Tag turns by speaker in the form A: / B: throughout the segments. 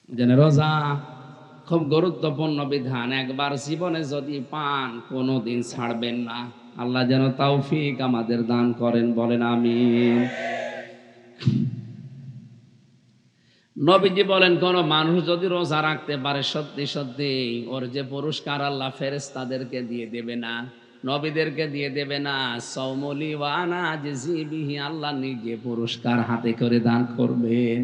A: যেন রোজা খুব গুরুত্বপূর্ণ বিধান, একবার জীবনে যদি পান কোনোদিন ছাড়বেন না। আল্লাহ যেন তৌফিক আমাদের দান করেন, বলেন আমিন। নবীজি বলেন, কোন মানুষ যদি রোজা রাখতে পারে সত্যি সত্যি ওর যে পুরস্কার আল্লাহ ফেরেশতাদেরকে দিয়ে দেবে না, নবীদেরকে দিয়ে দেবে না, সৌমলি ওয়ানা জিবিহি, আল্লাহ নিজে পুরস্কার হাতে করে দান করবেন।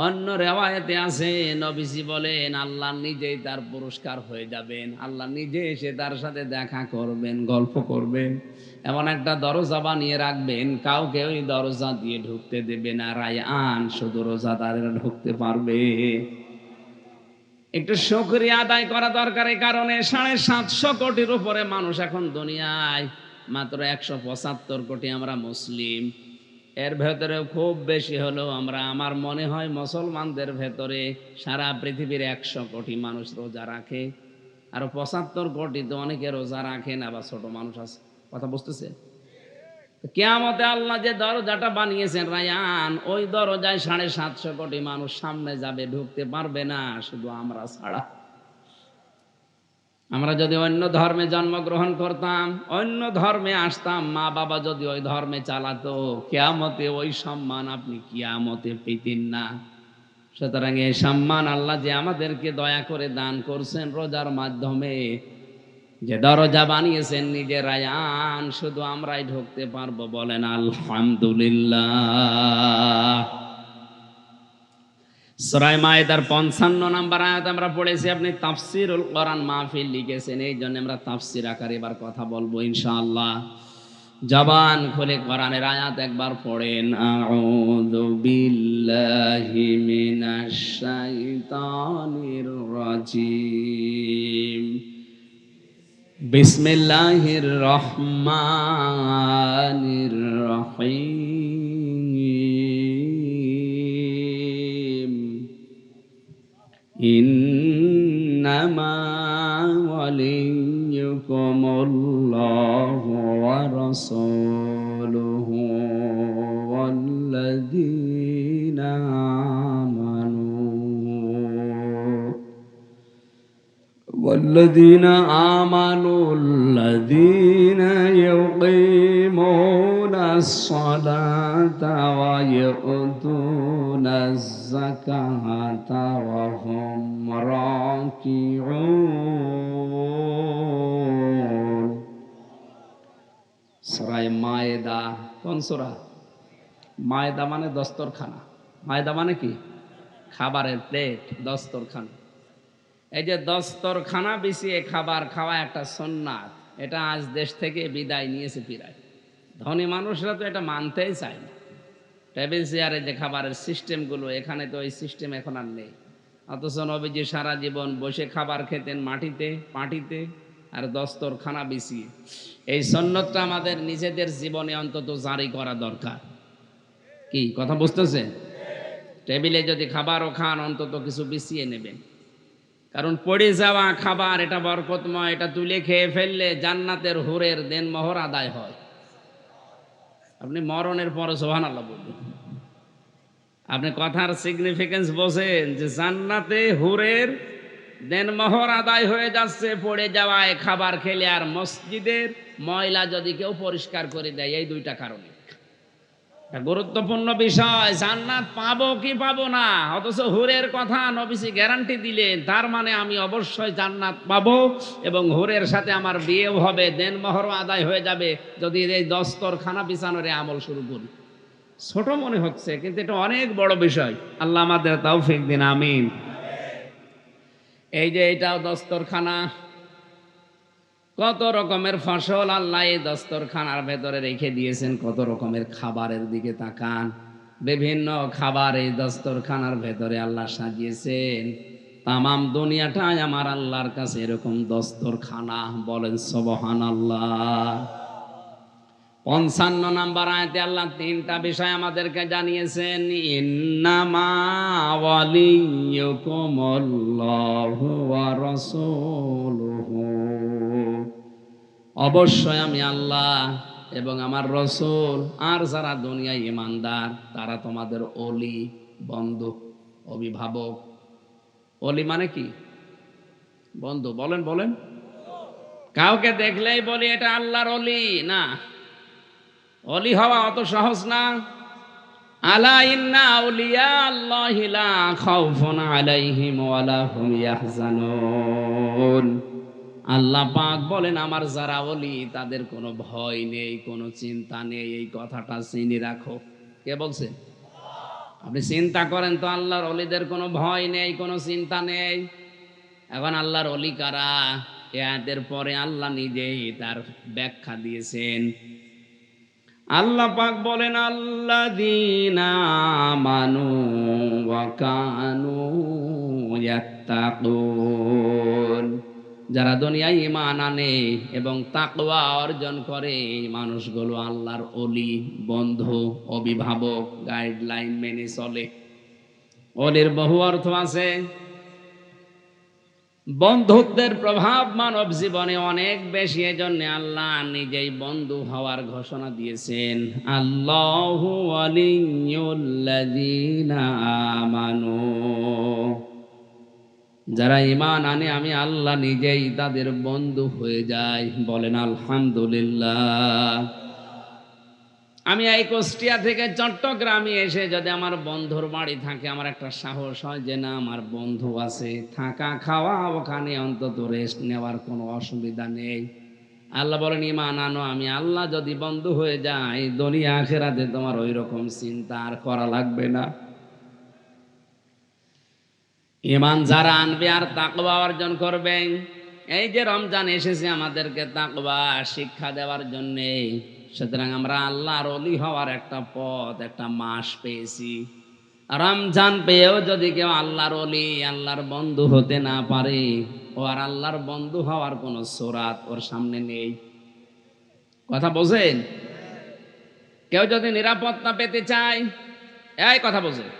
A: অন্য রেওয়ায়েতে আছে নবীজি বলেন আল্লাহ নিজেই তার পুরস্কার হয়ে যাবেন, আল্লাহ নিজে এসে তার সাথে দেখা করবেন, গল্প করবেন, এমন একটা দরজা বানিয়ে রাখবেন কাউকে ওই দরজা দিয়ে ঢুকতে দেবে না। রায়আন শুধু রোজাদারেরা ঢুকতে পারবে। একটু শুকরিয়া আদায় করা দরকার। এই কারণে 750 কোটির উপরে মানুষ এখন দুনিয়ায়, মাত্র 175 কোটি আমরা মুসলিম। এর ভেতরে খুব বেশি হলেও আমরা, আমার মনে হয় মুসলমানদের ভেতরে সারা পৃথিবীর 100 কোটি মানুষ রোজা রাখে, আর 75 কোটি তো অনেকে রোজা রাখে না বা ছোট মানুষ আছে। কথা বুঝতেছে? কিয়ামতে আল্লাহ যে দরজাটা বানিয়েছেন রায়ান, ওই দরজায় 750 কোটি মানুষ সামনে যাবে, ঢুকতে পারবে না শুধু আমরা ছাড়া। আমরা যদি অন্য ধর্মে জন্মগ্রহণ করতাম, অন্য ধর্মে আসতাম, মা বাবা যদি ওই ধর্মে চালাতো, কিয়ামতে ওই সম্মান আপনি কিয়ামতে পেতেন না। সুতরাং এই সম্মান আল্লাহ যে আমাদেরকে দয়া করে দান করছেন রোজার মাধ্যমে, যে দরজা বানিয়েছেন নিজের রায়ান, শুধু আমরাই ঢুকতে পারবো, বলেন আলহামদুলিল্লাহ। সূরা মায়েদার 55 নম্বর আয়াত আমরা পড়েছি। আপনি তাফসীরুল কোরআন মাহফিল লিখেছেন, এই জন্য আমরা তাফসীর আকারে এবার কথা বলবো ইনশাআল্লাহ। জবান খুলে কোরআনের আয়াত একবার পড়েন। আউযু বিল্লাহি মিনাশ শাইতানির রাজিম। বিসমিল্লাহির রহমানির রহিম। ইন্নামা ওয়ালিয়্যুকুমুল্লাহু ওয়া রাসূলুহু ওয়াল্লাযীনা আমানু الذين يقيمون الصلاة ويؤتون الزكاة وهم راكعون। সূরা মায়েদা। কোন সূরা? মায়েদা মানে দস্তরখানা। মায়েদা মানে কি? খাবারের প্লেট, দস্তরখানা। এই যে দস্তরখানা বিছিয়ে খাবার খাওয়া একটা সুন্নাত, এটা আজ দেশ থেকে বিদায় নিয়েছে প্রায়। ধনী মানুষরা তো এটা মানতেই চায় না। টেবিল চেয়ারে যে খাবারের সিস্টেমগুলো, এখানে তো ওই সিস্টেম এখন আর নেই। অথচ নবীজি সারা জীবন বসে খাবার খেতেন মাটিতে, পাটিতে, আর দস্তরখানা বিছিয়ে। এই সুন্নতটা আমাদের নিজেদের জীবনে অন্তত জারি করা দরকার। কি কথা বুঝতেছেন? টেবিলে যদি খাবারও খান, অন্তত কিছু বিছিয়ে নেবেন। কারণ পড়ে যাওয়া খাবার এটা বরকতময়, এটা তুলে খেয়ে ফেললে জান্নাতের হুরের দেনমোহর আদায় হয়। আপনি মরণের পরে সুবহানাল্লাহ বলবেন। আপনি কথার সিগনিফিকেন্স বোঝেন যে জান্নাতে হুরের দেনমোহর আদায় হয়ে যাচ্ছে পড়ে যাওয়ায় খাবার খেলে। আর মসজিদের ময়লা যদি কেউ পরিষ্কার করে দেয়, এই দুইটা কারণে। গুরুত্বপূর্ণ বিষয়, জান্নাত পাবো কি পাবো না, অথচ হুরের কথা নবীজি গ্যারান্টি দিলেন। তার মানে আমি অবশ্যই জান্নাত পাবো এবং হুরের সাথে আমার বিয়েও হবে, দেনমোহরও আদায় হয়ে যাবে যদি এই দস্তরখানা বিছানোর আমল শুরু করি। ছোট মনে হচ্ছে, কিন্তু এটা অনেক বড় বিষয়। আল্লাহ আমাদের তৌফিক দিন, আমিন। এই যে এটাও দস্তরখানা, কত রকমের ফসল আল্লাহ এই দস্তরখানার ভেতরে রেখে দিয়েছেন। কত রকমের খাবারের দিকে তাকান, বিভিন্ন খাবার এই দস্তরখানার ভেতরে আল্লাহ সাজিয়েছেন। তামাম দুনিয়াটাই আমার আল্লাহর কাছে এরকম দস্তরখানা, বলেন সুবহানাল্লাহ। 55 নম্বর আয়াতে আল্লাহ তিনটা বিষয় আমাদেরকে জানিয়েছেন। ইন্নামা ওয়ালিয়্যুকুমুল্লাহু ওয়া রাসূলুহু, অবশ্যই আমি আল্লাহ এবং আমার রসুল আর যারা দুনিয়ায় ঈমানদার তারা তোমাদের ওলি, বন্ধু। অভিভাবক। অলি মানে কি? বন্ধু। বলেন বলেন। কাউকে দেখলেই বলি এটা আল্লাহর অলি না, অলি হওয়া অত সহজ না। আলা ইন্না আউলিয়া আল্লাহি লা খাউফুন আলাইহিম ওয়া লা হুম ইয়াহজানুন। আল্লাহ পাক বলেন আমার যারা ওলি তাদের কোনো ভয় নেই, কোনো চিন্তা নেই। এই কথাটা চিনি রাখো। কে বলছে? আপনি চিন্তা করেন তো, আল্লাহর ওলিদের কোনো ভয় নেই, কোনো চিন্তা নেই। এখন আল্লাহর ওলি কারা? এ আয়াতের পরে আল্লাহ নিজেই তার ব্যাখ্যা দিয়েছেন। আল্লাহ পাক বলেন আল্লাযীনা আমানু ওয়া কানু ইয়াত্তাকুন। যারা দুনিয়ায় ঈমান আনে এবং তাকওয়া অর্জন করে, এই মানুষগুলো আল্লাহর ওলি, বন্ধু, অভিভাবক, গাইডলাইন মেনে চলে। ওলির বহু অর্থ আছে। বন্ধুত্বের প্রভাব মানব জীবনে অনেক বেশি, এজন্য আল্লাহ নিজেই বন্ধু হওয়ার ঘোষণা দিয়েছেন। আল্লাহু ওয়ালিয়ুল্লাযীনা আমানু। যারা ঈমান আনে আমি আল্লাহ নিজেই তাদের বন্ধু হয়ে যাই। বলেন আলহামদুলিল্লাহ। আমি এই কুষ্টিয়া থেকে চট্টগ্রামে এসে যদি আমার বন্ধুর বাড়ি থাকে, আমার একটা সাহস হয় যে না, আমার বন্ধু আছে, থাকা খাওয়া ওখানে অন্তত রেস্ট নেওয়ার কোনো অসুবিধা নেই। আল্লাহ বলেন ঈমান আনো, আমি আল্লাহ যদি বন্ধু হয়ে যাই, দুনিয়া আখিরাতে তোমার ওই রকম চিন্তা আর করা লাগবে না। ঈমান যারা আনবে আর তাকওয়া অর্জন করবে। এই যে রমজান এসেছে আমাদেরকে তাকওয়া শিক্ষা দেওয়ার জন্যে, সুতরাং আমরা আল্লাহর ওলি হওয়ার একটা পথ, একটা মাস পেয়েছি। রমজান পেয়েও যদি কেউ আল্লাহর ওলি, আল্লাহর বন্ধু হতে না পারে, ও আর আল্লাহর বন্ধু হওয়ার কোনো সূরাত ওর সামনে নেই। কথা বোঝেন? কেউ যদি নিরাপত্তা পেতে চায়, এই কথা বোঝেন,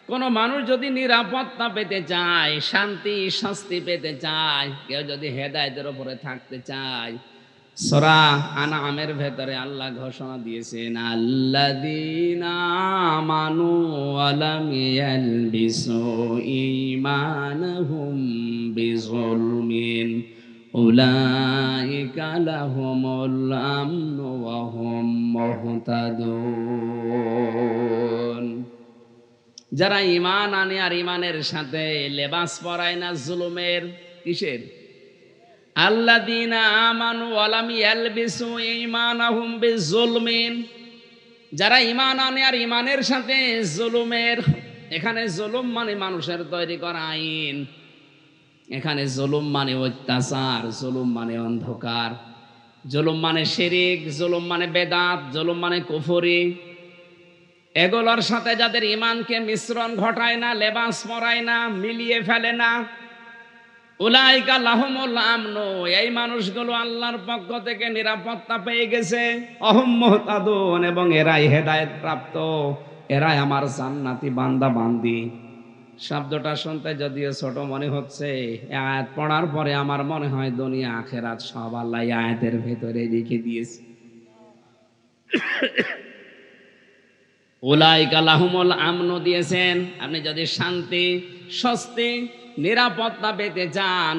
A: কোন মানুষ যদি নিরাপত্তা পেতে চায়, শান্তি শাস্তি পেতে চায়, কেউ যদি হেদায়েতের উপরে থাকতে চায়, সূরা আনআমের ভেতরে আল্লাহ ঘোষণা দিয়েছেন আল্লাযীনা আমানু ওয়া লাম ইয়ালবিসু ঈমানাহুম বিযুলমিন উলাইকা লাহুমুল আমনু ওয়া হুম মুহতাদুন। যারা ঈমান আনে আর ঈমানের সাথে লেবাস পরায় না জুলুমের। কিসের? আল্লাযীনা আমানু ওয়া লাম ইয়ালবিসু ঈমানাহুম বিযুলমিন। যারা ঈমান আনে আর ঈমানের সাথে জুলুমের। এখানে জুলুম মানে মানুষের তৈরি করা আইন, এখানে জুলুম মানে অত্যাচার, জুলুম মানে অন্ধকার, জুলুম মানে শিরক, জুলুম মানে বেদাত, জুলুম মানে কুফরি। এগুলোর সাথে যাদের ঈমানকে মিশ্রণ ঘটায় না, লেবাস পরায় না, মিলিয়ে ফেলে না, উলাইকা লাহুমুল আমনু, এই মানুষগুলো আল্লাহর পক্ষ থেকে নিরাপত্তা পেয়ে গেছে। অহুম মুহতাদুন, এবং এরাই হেদায়েত প্রাপ্ত, এরাই আমার জান্নাতি বান্দা বান্দি। শব্দটা শুনতে যদিও ছোট মনে হচ্ছে, আয়াত পড়ার পরে আমার মনে হয় দুনিয়া আখিরাত সব আল্লাহ আয়াতের ভেতরে লিখে দিয়েছে। উলাইকা লাহুমুল আমনু দিয়েছেন। আপনি যদি শান্তি, স্বস্তি, নিরাপত্তা পেতে চান,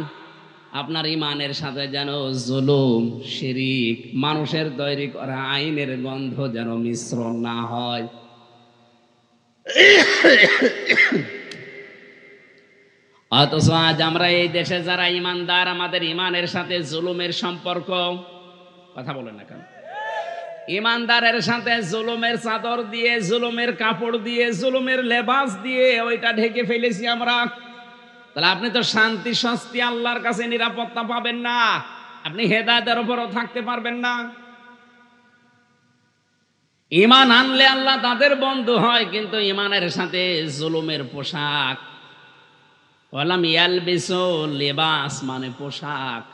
A: আপনার ঈমানের সাথে যেন জুলুম, শিরক, মানুষের তৈরি করা আইনের গন্ধ যেন মিশ্রণ না হয়। অথচ আজ আমরা এই দেশে যারা ঈমানদার, আমাদের ঈমানের সাথে জুলুমের সম্পর্ক। কথা বলেন না কেন? ঈমানদারের সাথে জুলুমের চাদর দিয়ে, জুলুমের কাপড় দিয়ে, জুলুমের লেবাস দিয়ে ওইটা ঢেকে ফেলেছি আমরা। তাহলে আপনি তো শান্তি, স্বস্তি, আল্লাহর কাছে নিরাপত্তা পাবেন না, আপনি হেদায়েতের উপরও থাকতে পারবেন না। ঈমান আনলে আল্লাহ তাদের বন্ধু হয়, কিন্তু ঈমানের সাথে জুলুমের পোশাক। ওয়ালাম ইয়ালবিসু, লেবাস মানে পোশাক,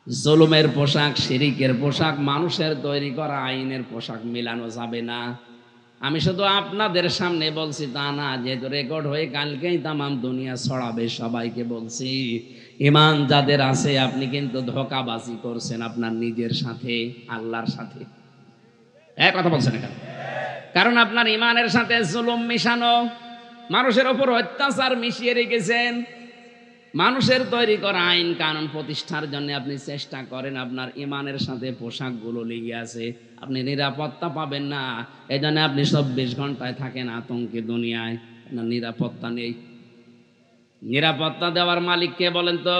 A: জুলুমের পোশাক, শিরিকের পোশাক, মানুষের তৈরি করা আইনের পোশাক মেলানো যাবে না। আমি শুধু আপনাদের সামনে বলছি তা না, যেহেতু রেকর্ড হয়ে কালকেই তামাম দুনিয়া ছড়াবে, সবাইকে বলছি, ঈমান যাদের আছে আপনি কিন্তু ধোঁকাবাজি করছেন আপনার নিজের সাথে, আল্লাহর সাথে। এক কথা বলছেন কেন? কারণ আপনার ঈমানের সাথে জুলুম মিশানো। মানুষের ওপর অত্যাচার মিশিয়ে রেখেছেন। মানুষের তৈরি করা আইন কানুন প্রতিষ্ঠার জন্য আপনি চেষ্টা করেন, আপনার ইমানের সাথে পোশাকগুলো লেগে আছে, আপনি নিরাপত্তা পাবেন না। এই জন্য আপনি 24 ঘন্টায় থাকেন আতঙ্কে দুনিয়ায়, আপনার নিরাপত্তা নেই। নিরাপত্তা দেওয়ার মালিক কে বলেন তো?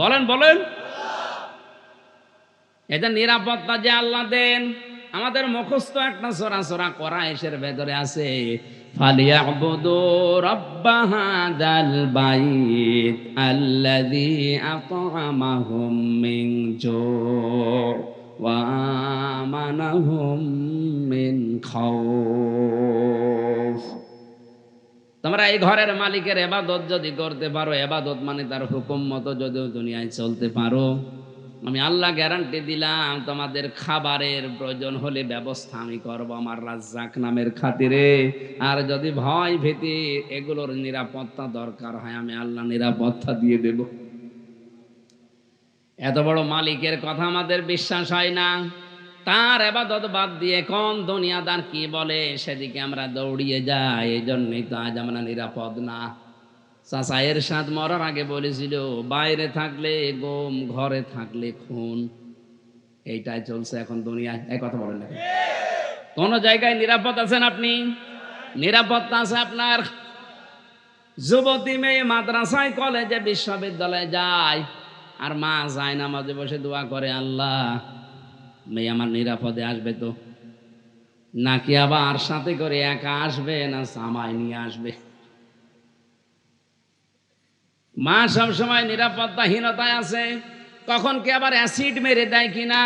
A: বলেন বলেন। এটা নিরাপত্তা যে আল্লাহ দেন, আমাদের মুখস্থ একটা সূরা সূরা কোরআনের ভেতরে আছে, ফালিয়াবুদু রাব্ব হাযাল বাইত আল্লাযী আত'আমাহুম মিন জু' ওয়া আমানাহুম মিন খাউফ। তোমরা এই ঘরের মালিকের ইবাদত যদি করতে পারো, ইবাদত মানে তার হুকুম মতো যদি দুনিয়ায় চলতে পারো, আমি আল্লাহ গ্যারান্টি দিলাম তোমাদের খাবারের প্রয়োজন হলে ব্যবস্থা আমি করব আমার রাজ্জাক নামের খাতিরে। আর যদি ভয় ভীতি এগুলোর নিরাপত্তা দরকার হয়, আমি আল্লাহ নিরাপত্তা দিয়ে দেব। এত বড় মালিকের কথা আমাদের বিশ্বাস হয় না, তার ইবাদত বাদ দিয়ে কোন দুনিয়াদার কি বলে সেদিকে আমরা দৌড়িয়ে যাই। এই জন্যই তো আজ আমরা নিরাপদ না। চাচা এরশাদ মরার আগে বলেছিল, বাইরে থাকলে গুম, ঘরে থাকলে খুন। এইটাই চলছে এখন দুনিয়ায়। এই কথা বলেন না, কোন জায়গায় নিরাপদ আছেন আপনি? নিরাপত্তা আছে আপনার? যুবতী মেয়ে মাদ্রাসায় কলেজে বিশ্ববিদ্যালয়ে যায়, আর মা যায় নামাজে বসে দোয়া করে, আল্লাহ মেয়ে আমার নিরাপদে আসবে তো, নাকি আবার সাথে করে একা আসবে, না জামাই নিয়ে আসবে? মা সবসময় নিরাপত্তাহীনতায় আছে। কখন কে আবার অ্যাসিড মেরে দেয় কিনা,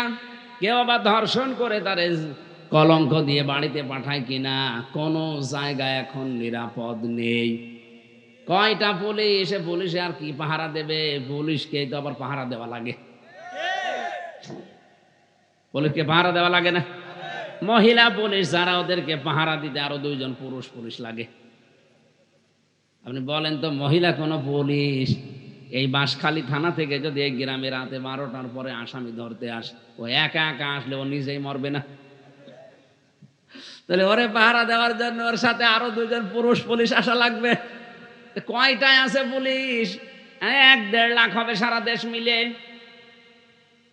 A: কেউ আবার ধর্ষণ করে তার কলঙ্ক দিয়ে বাড়িতে পাঠায় কিনা, কোনো জায়গায় এখন নিরাপদ নেই। কয়টা পুলিশ, পুলিশে আর কি পাহারা দেবে? পুলিশকে তো আবার পাহারা দেওয়া লাগে, পুলিশকে পাহারা দেওয়া লাগে না? মহিলা পুলিশ যারা, ওদেরকে পাহারা দিতে আরো 2 জন পুরুষ পুলিশ লাগে। আপনি বলেন তো, মহিলা কোন পুলিশ এই বাঁশখালী থানা থেকে যদি এই গ্রামে রাতে 12টার পরে আসামি ধরতে আসে, ও একা একা আসলে ও নিজেই মরবে না? তাহলে ওরে পাহারা দেওয়ার জন্য ওর সাথে আরো 2 জন পুরুষ পুলিশ আসা লাগবে। কয়টায় আছে পুলিশ? 1-1.5 লাখ হবে সারা দেশ মিলে,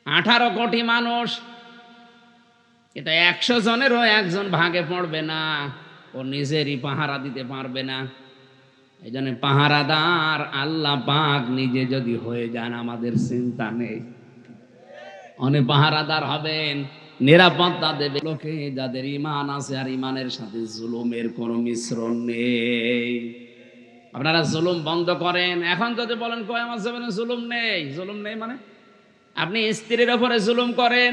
A: 18 কোটি মানুষ। এটা 100 জনেরও একজন ভাগে পড়বে না, ও নিজেরই পাহারা দিতে পারবে না। এই জন্য পাহারাদার আল্লাহ পাক নিজে যদি হয়ে যান, আমাদের চিন্তা নেই। অনেক পাহারাদার হবেন, নিরাপত্তা দেবে লোকে যাদের ঈমান আছে, আর ঈমানের সাথে জুলুমের কোনো মিশ্রণ নেই। আপনারা জুলুম বন্ধ করেন। এখন যদি বলেন কিয়ামত যাবেন জুলুম নেই, জুলুম নেই মানে আপনি স্ত্রীর উপরে জুলুম করেন।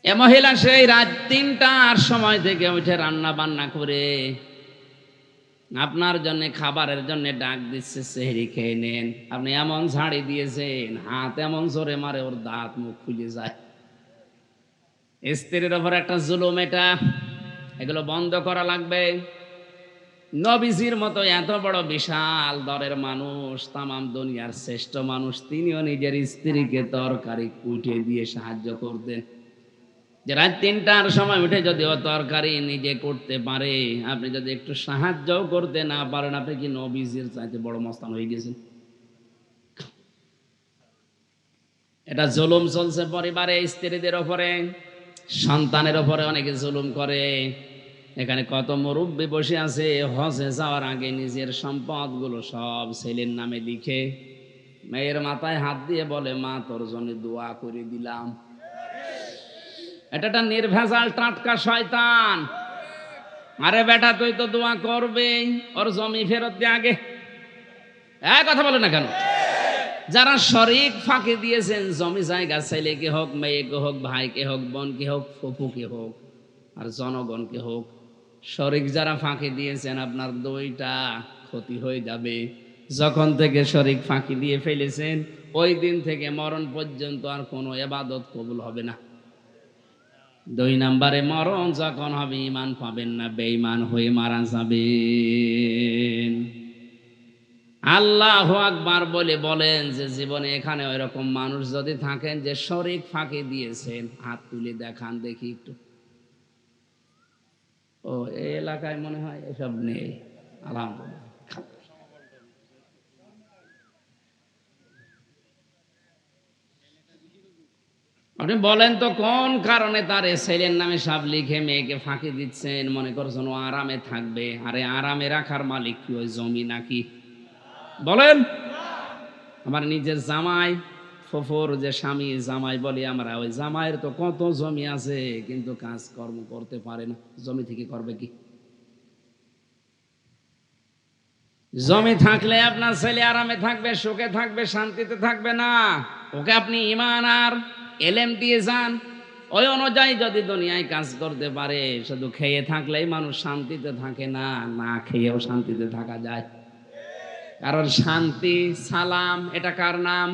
A: এ মহিলা সেই রাত 3টার সময় থেকে উঠে রান্না বান্না করে আপনার জন্য খাবারের জন্য ডাক দিচ্ছে, সেহরি খেয়ে নেন। আপনি এমন ঝাড়ি দিয়েছেন, হাত এমন জোরে মারে ওর দাঁত মুখ খুলে যায়। স্ত্রীর ওপর একটা জুলুম এটা, এগুলো বন্ধ করা লাগবে। নবীজির মতো এত বড় বিশাল দরের মানুষ, তামাম দুনিয়ার শ্রেষ্ঠ মানুষ, তিনিও নিজের স্ত্রীকে তরকারি কুটে দিয়ে সাহায্য করতেন। যে রাত 3টার সময় উঠে যদি ও তরকারি নিজে করতে পারে, আপনি যদি একটু সাহায্য করতে না পারেন, আপনি কি নবীজির চাইতে বড় মস্তান হয়ে গেছেন? এটা জুলুম চলছে পরিবারে, স্ত্রীদের ওপরে, সন্তানের ওপরে অনেকে জুলুম করে। এখানে কত মুরব্বী বসে আছে, হজে যাওয়ার আগে নিজের সম্পদগুলো সব ছেলের নামে লিখে মেয়ের মাথায় হাত দিয়ে বলে, মা তোর জন্য দোয়া করে দিলাম। এটা একটা নির্ভেজাল টাটকা শয়তান। আরে বেটা, তুই তো দোয়া করবেই, ওর জমি ফেরত দে আগে। কথা বলে না কেন? যারা শরীক ফাঁকি দিয়েছেন, জমি জায়গা, ছেলেকে হোক, মেয়েকে হোক, ভাইকে হোক, বোনকে হোক, ফুফুকে হোক, আর জনগণকে হোক, শরীক যারা ফাঁকি দিয়েছেন, আপনার 2টা ক্ষতি হয়ে যাবে। যখন থেকে শরীক ফাঁকি দিয়ে ফেলেছেন, ওই দিন থেকে মরণ পর্যন্ত আর কোনো ইবাদত কবুল হবে না। 2 নম্বরে মরণ যখন হবে, ঈমান পাবেন না, বেঈমান হয়ে মারা যাবেন। আল্লাহু আকবার বলে বলেন যে জীবনে এখানে ওইরকম মানুষ যদি থাকেন যে শরীক ফাঁকি দিয়েছেন, হাত তুলে দেখান দেখি একটু। ও এই এলাকায় মনে হয় এসব নেই, আলহামদুলিল্লাহ। আপনি বলেন তো কোন কারণে তার ছেলের নামে সব লিখে মেয়েকে ফাঁকি দিচ্ছেন, মনে করছেন ও আরামে থাকবে? আরে আরামে রাখার মালিক কি ওই জমি নাকি? বলেন। আমার নিজের জামাই, ফফর যে স্বামী জামাই বলি আমরা, ওই জামাইয়ের তো কত জমি আছে কিন্তু কাজকর্ম করতে পারে না। জমি থেকে করবে কি? জমি থাকলে আপনার ছেলে আরামে থাকবে, সুখে থাকবে, শান্তিতে থাকবে না। ওকে আপনি ঈমান আর এলেম দিয়ে যান, ওই অনুযায়ী যদি দুনিয়ায় কাজ করতে পারে। শুধু খেয়ে থাকলেই মানুষ শান্তিতে থাকে না, না খেয়েও শান্তিতে থাকা যায়। কারণ শান্তি, সালাম এটা কার নাম?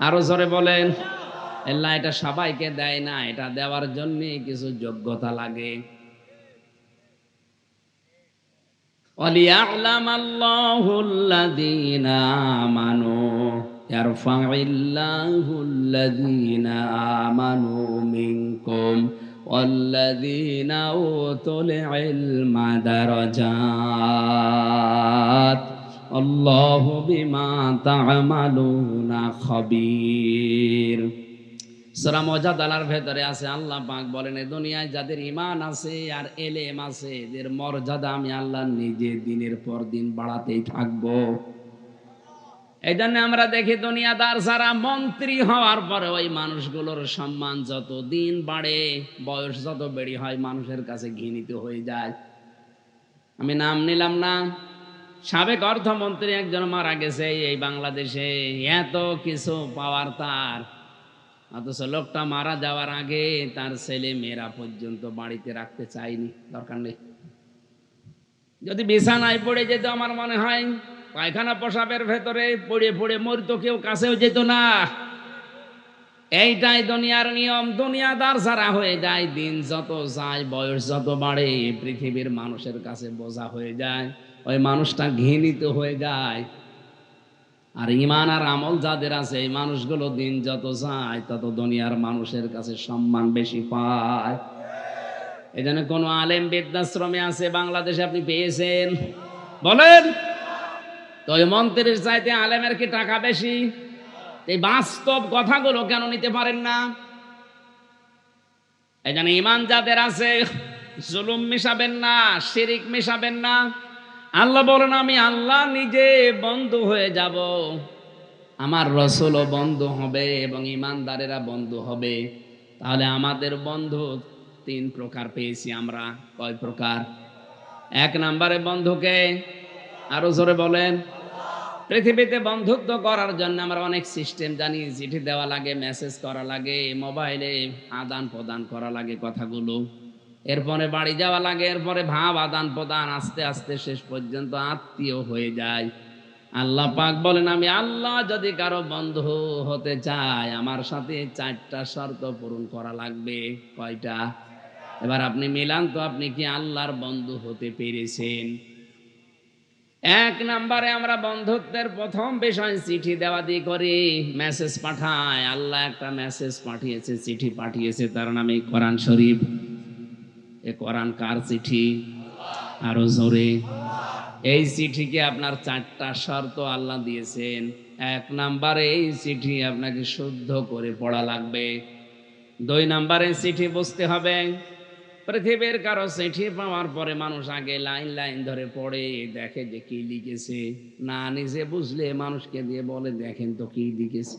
A: আরো জোরে বলেন। আল্লাহ এটা সবাইকে দেয় না, এটা দেওয়ার জন্য কিছু যোগ্যতা লাগে। وَلِيَعْلَمَ اللَّهُ الَّذِينَ آمَنُوا يَرْفَعِ اللَّهُ الَّذِينَ آمَنُوا مِنكُمْ وَالَّذِينَ أُوتُوا الْعِلْمَ دَرَجَاتٍ اللَّهُ بِمَا تَعْمَلُونَ خَبِيرٌ। সূরা মুজাদালার ভেতরে আছে, আল্লাহ পাক বলেন এই দুনিয়ায় যাদের ঈমান আছে আর এলেম আছে এদের মর্যাদা আমি আল্লাহ নিজে দিনের পর দিন বাড়াতেই থাকবো। এই জন্য আমরা দেখি দুনিয়াদার যারা মন্ত্রী হওয়ার পরে ওই মানুষগুলোর সম্মান যত দিন বাড়ে, বয়স যত বেড়ে হয়, মানুষের কাছে ঘৃণিত হয়ে যায়। আমি নাম নিলাম না, সাবেক অর্থমন্ত্রী একজন মারা গেছে এই বাংলাদেশে, এত কিছু পাওয়ার তার, অথচ লোকটা মারা যাওয়ার আগে তার ছেলে মেয়েরা পর্যন্ত বাড়িতে রাখতে চায়নি। দরকার নেই। যদি বিছানায় পড়ে যেত, আমার মনে হয় পায়খানা পেশাবের ভেতরে পড়ে পড়ে মরতো, কেউ কাছেও যেত না। এইটাই দুনিয়ার নিয়ম। দুনিয়াদার যারা হয়ে যায়, দিন যত যায়, বয়স যত বাড়ে, পৃথিবীর মানুষের কাছে বোঝা হয়ে যায়, ওই মানুষটা ঘৃণিত হয়ে যায়। আর ঈমান আর আমল যাদের আছে, এই মানুষগুলো দিন যত যায় তত দুনিয়ার মানুষের কাছে সম্মান বেশি পায়। এজন্য কোন আলেম বৃদ্ধাশ্রমে আছে বাংলাদেশে আপনি পেয়েছেন? বলেন তো। ওই মন্ত্রীর চাইতে আলেমের কি টাকা বেশি? এই বাস্তব কথাগুলো কেন নিতে পারেন না? এই জন্য ঈমান যাদের আছে, জুলুম মিশাবেন না, শিরিক মিশাবেন না। আল্লাহ বলেন আমি আল্লাহ নিজে বন্ধু হয়ে যাব, আমার রসুলও বন্ধু হবে এবং ঈমানদারেরা বন্ধু হবে। তাহলে আমাদের বন্ধু তিন প্রকার পেয়েছি আমরা। কয় প্রকার? এক নম্বরে বন্ধুকে, আরো জোরে বলেন। পৃথিবীতে বন্ধুত্ব করার জন্য আমরা অনেক সিস্টেম জানি। চিঠি দেওয়া লাগে, মেসেজ করা লাগে, মোবাইলে আদান প্রদান করা লাগে কথাগুলো, এরপরে বাড়ি যাওয়া লাগে, এরপরে ভাব আদান প্রদান, আস্তে আস্তে শেষ পর্যন্ত আত্মীয় হয়ে যায়। আল্লাহ পাক বলেন আমি আল্লাহ যদি কারো বন্ধু হতে চাই, আমার সাথে চারটা শর্ত পূরণ করা লাগবে। কয়টা? এবার আপনি মিলান তো, আপনি কি আল্লাহর বন্ধু হতে পেরেছেন? এক নম্বরে আমরা বন্ধুত্বের প্রথম বিষয় চিঠি দেওয়া দিয়ে করি, মেসেজ পাঠায়। আল্লাহ একটা মেসেজ পাঠিয়েছে, চিঠি পাঠিয়েছে, তার নামে কোরআন শরীফ। এ কোরআন কার চিঠি? আরো জোরে। এই চিঠিকে আপনার চারটা শর্ত আল্লাহ দিয়েছেন। এক নাম্বারে এই চিঠি আপনাকে শুদ্ধ করে পড়া লাগবে। দুই নাম্বারে চিঠি বুঝতে হবে। পৃথিবীর কারো চিঠি পাওয়ার পরে মানুষ আগে লাইন লাইন ধরে পড়ে, দেখে যে কি লিখেছে। না নিজে বুঝলে মানুষকে দিয়ে বলে দেখেন তো কি লিখেছে।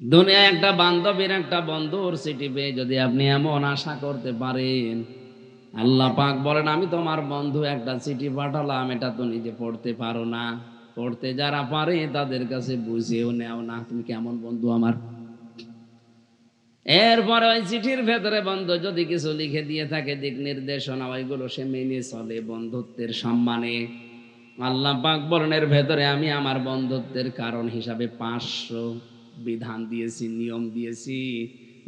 A: দুনিয়ায় একটা বান্ধবীর, একটা বন্ধুর চিঠি পেয়ে যদি আপনি এমন আশা করতে পারেন, আল্লাহ পাক বলেন আমি তোমার বন্ধু একটা চিঠি পাঠালাম, এটা তো নিজে পড়তে পারো না, পড়তে যারা পারে তাদের কাছে বুঝেও নেও না, তুমি কেমন বন্ধু আমার। এরপরে ওই চিঠির ভেতরে বন্ধু যদি কিছু লিখে দিয়ে থাকে, দিক নির্দেশনা, ওইগুলো সে মেনে চলে বন্ধুত্বের সম্মানে। আল্লাহ পাক বলেন এর ভেতরে আমি আমার বন্ধুত্বের কারণ হিসাবে 500 বিধান দিয়েছি, নিয়ম দিয়েছি।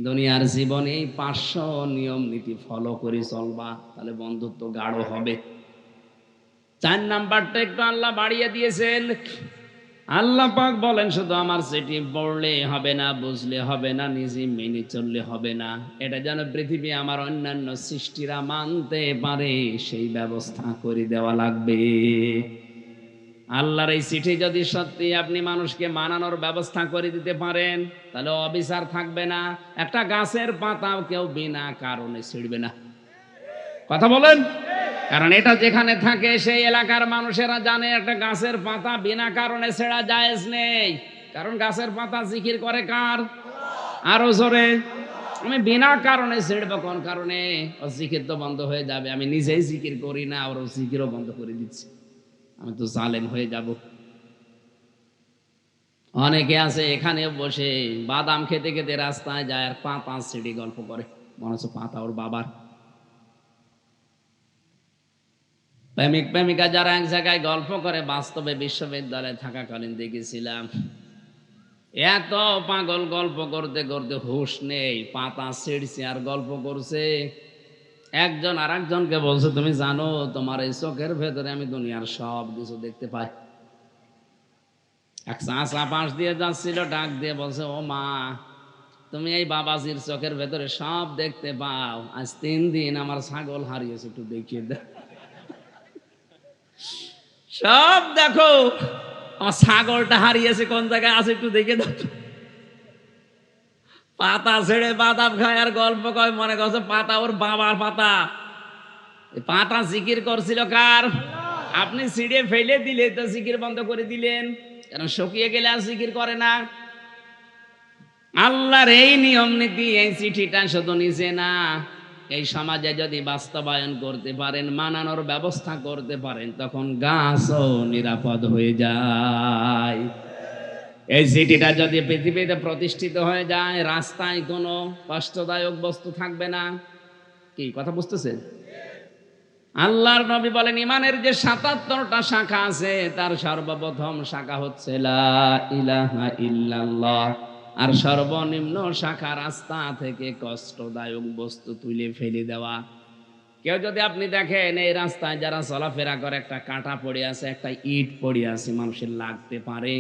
A: দুনিয়ার জীবনে এই 500 নিয়ম নীতি ফলো করে চলবা, তাহলে বন্ধুত্ব গাঢ় হবে। 4 নাম্বারটা একটু আল্লাহ বাড়িয়ে দিয়েছেন। আল্লাহ পাক বলেন শুধু আমার চিঠি পড়লে হবে না, বুঝলে হবে না, নিজে মেনে চললে হবে না, এটা যেন পৃথিবী আমার অন্যান্য সৃষ্টিরা মানতে পারে সেই ব্যবস্থা করে দেওয়া লাগবে। আল্লাহর এই চিঠি যদি সত্যি আপনি মানুষকে মানানোর ব্যবস্থা করে দিতে পারেন, তাহলে অবিচার থাকবে না। একটা গাছের পাতাও কেউ বিনা কারণে ছিঁড়বে না। কথা বলেন। কারণ এটা যেখানে থাকে সেই এলাকার মানুষেরা জানে একটা গাছের পাতা বিনা কারণে ছেঁড়া জায়েজ নেই। কারণ গাছের পাতা জিকির করে কার? আরো জোরে। আমি বিনা কারণে ছেড়বো কোন কারণে? ও জিকির তো বন্ধ হয়ে যাবে। আমি নিজেই জিকির করি না, ওর জিকিরও বন্ধ করে দিচ্ছি, আমি তো জালেম হয়ে যাব। অনেকে আছে এখানে বসে বাদাম খেতে খেতে রাস্তায় যায় আর পাতা ছিঁড়ে গল্প করে, মনে হচ্ছে পাতা ওর বাবার। প্রেমিক প্রেমিকা যারা এক জায়গায় গল্প করে, বাস্তবে বিশ্ববিদ্যালয়ে থাকাকালীন দেখেছিলাম এত পাগল গল্প করতে করতে হুঁশ নেই, পাতা ছিঁড়ছে আর গল্প করছে। একজন আর একজনকে বলছে, তুমি জানো তোমার এই চোখের ভেতরে আমি দুনিয়ার সব কিছু দেখতে পাই। এক চাচা পাশ দিয়ে যাচ্ছিল, ডাক দিয়ে বলছে, ও মা, তুমি এই বাবাজির চোখের ভেতরে সব দেখতে পাও, আজ 3 দিন আমার ছাগল হারিয়েছে, একটু দেখিয়ে দাও। সব দেখো, আমার ছাগলটা হারিয়েছে, কোন জায়গায় আছে একটু দেখে দাও। পাতা ছেড়ে বাদাম খায় আর গল্প কয়, মনে করছে পাতা ওর বাবার পাতা। পাতা জিকির করছিল কার? আপনি ছিঁড়ে ফেলে দিলে তো জিকির বন্ধ করে দিলেন, কারণ শুকিয়ে গেলে আর জিকির করে না। আল্লাহর এই নিয়ম নীতি, এই চিঠিটা শুধু নিচে না, এই সমাজে যদি বাস্তবায়ন করতে পারেন, মানানোর ব্যবস্থা করতে পারেন, তখন গাছও নিরাপদ হয়ে যায়। এই চিঠিটা যদি পৃথিবীতে প্রতিষ্ঠিত হয়ে যায়, রাস্তায় কোনো কষ্টদায়ক বস্তু থাকবে না। কি কথা বুঝতেছেন? আল্লাহর নবী বলেন, ইমানের যে ৭৭টা শাখা আছে, তার সর্বপ্রথম শাখা হচ্ছে লা ইলাহা ইল্লাল্লাহ, আর সর্বনিম্ন শাখা রাস্তা থেকে কষ্টদায়ক বস্তু তুলে ফেলে দেওয়া। কেউ যদি আপনি দেখেন এই রাস্তায় যারা চলাফেরা করে, একটা কাঁটা পড়ে আছে, একটা ইট পড়ে আছে, মানুষের লাগতে পারে,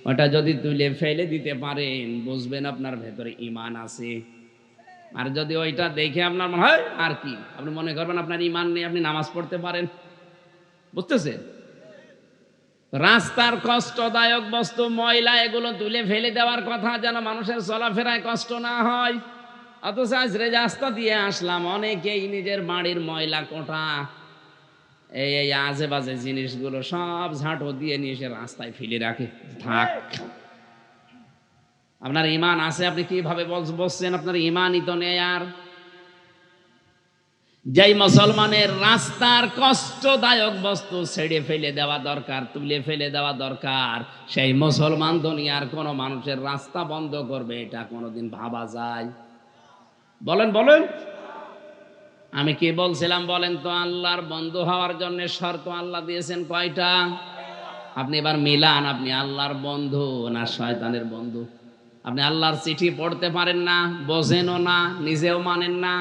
A: ওটা যদি তুলে ফেলে দিতে পারেন, বুঝবেন আপনার ভেতরে ঈমান আছে। আর যদি ওইটা দেখে আপনার মনে হয় আর কি, আপনি মনে করবেন আপনার ঈমান নেই, আপনি নামাজ পড়তে পারেন। বুঝতেছেন? রাস্তার কষ্টদায়ক বস্তু, ময়লা, এগুলো তুলে ফেলে দেওয়ার কথা, যেন মানুষের চলাফেরায় কষ্ট না হয়। অথচ আজ রাস্তা দিয়ে আসলাম, অনেকেই নিজের বাড়ির ময়লা কোটা, এই আজে বাজে জিনিসগুলো সব ঝাঁটো দিয়ে নিয়ে এসে রাস্তায় ফেলে রাখে। থাক, আপনার ঈমান আছে, আপনি কিভাবে বলছেন আপনার ঈমানই তো নেই। আর যেই মুসলমানের রাস্তার কষ্টদায়ক বস্তু ছেড়ে ফেলে দেওয়া দরকার, তুলে ফেলে দেওয়া দরকার, সেই মুসলমান দুনিয়ার কোন মানুষের রাস্তা বন্ধ করবে, এটা কোনোদিন ভাবা যায়? বলেন বলেন। আমি কি বলছিলাম বলেন তো? আল্লাহর বন্ধু হওয়ার জন্য শর্ত আল্লাহ দিয়েছেন কয়টা? আপনি এবার মিলান, আপনি আল্লাহর বন্ধু না শয়তানের বন্ধু? আপনি আল্লাহর চিঠি পড়তে পারেন না, বোঝেনও না, নিজেও মানেন না,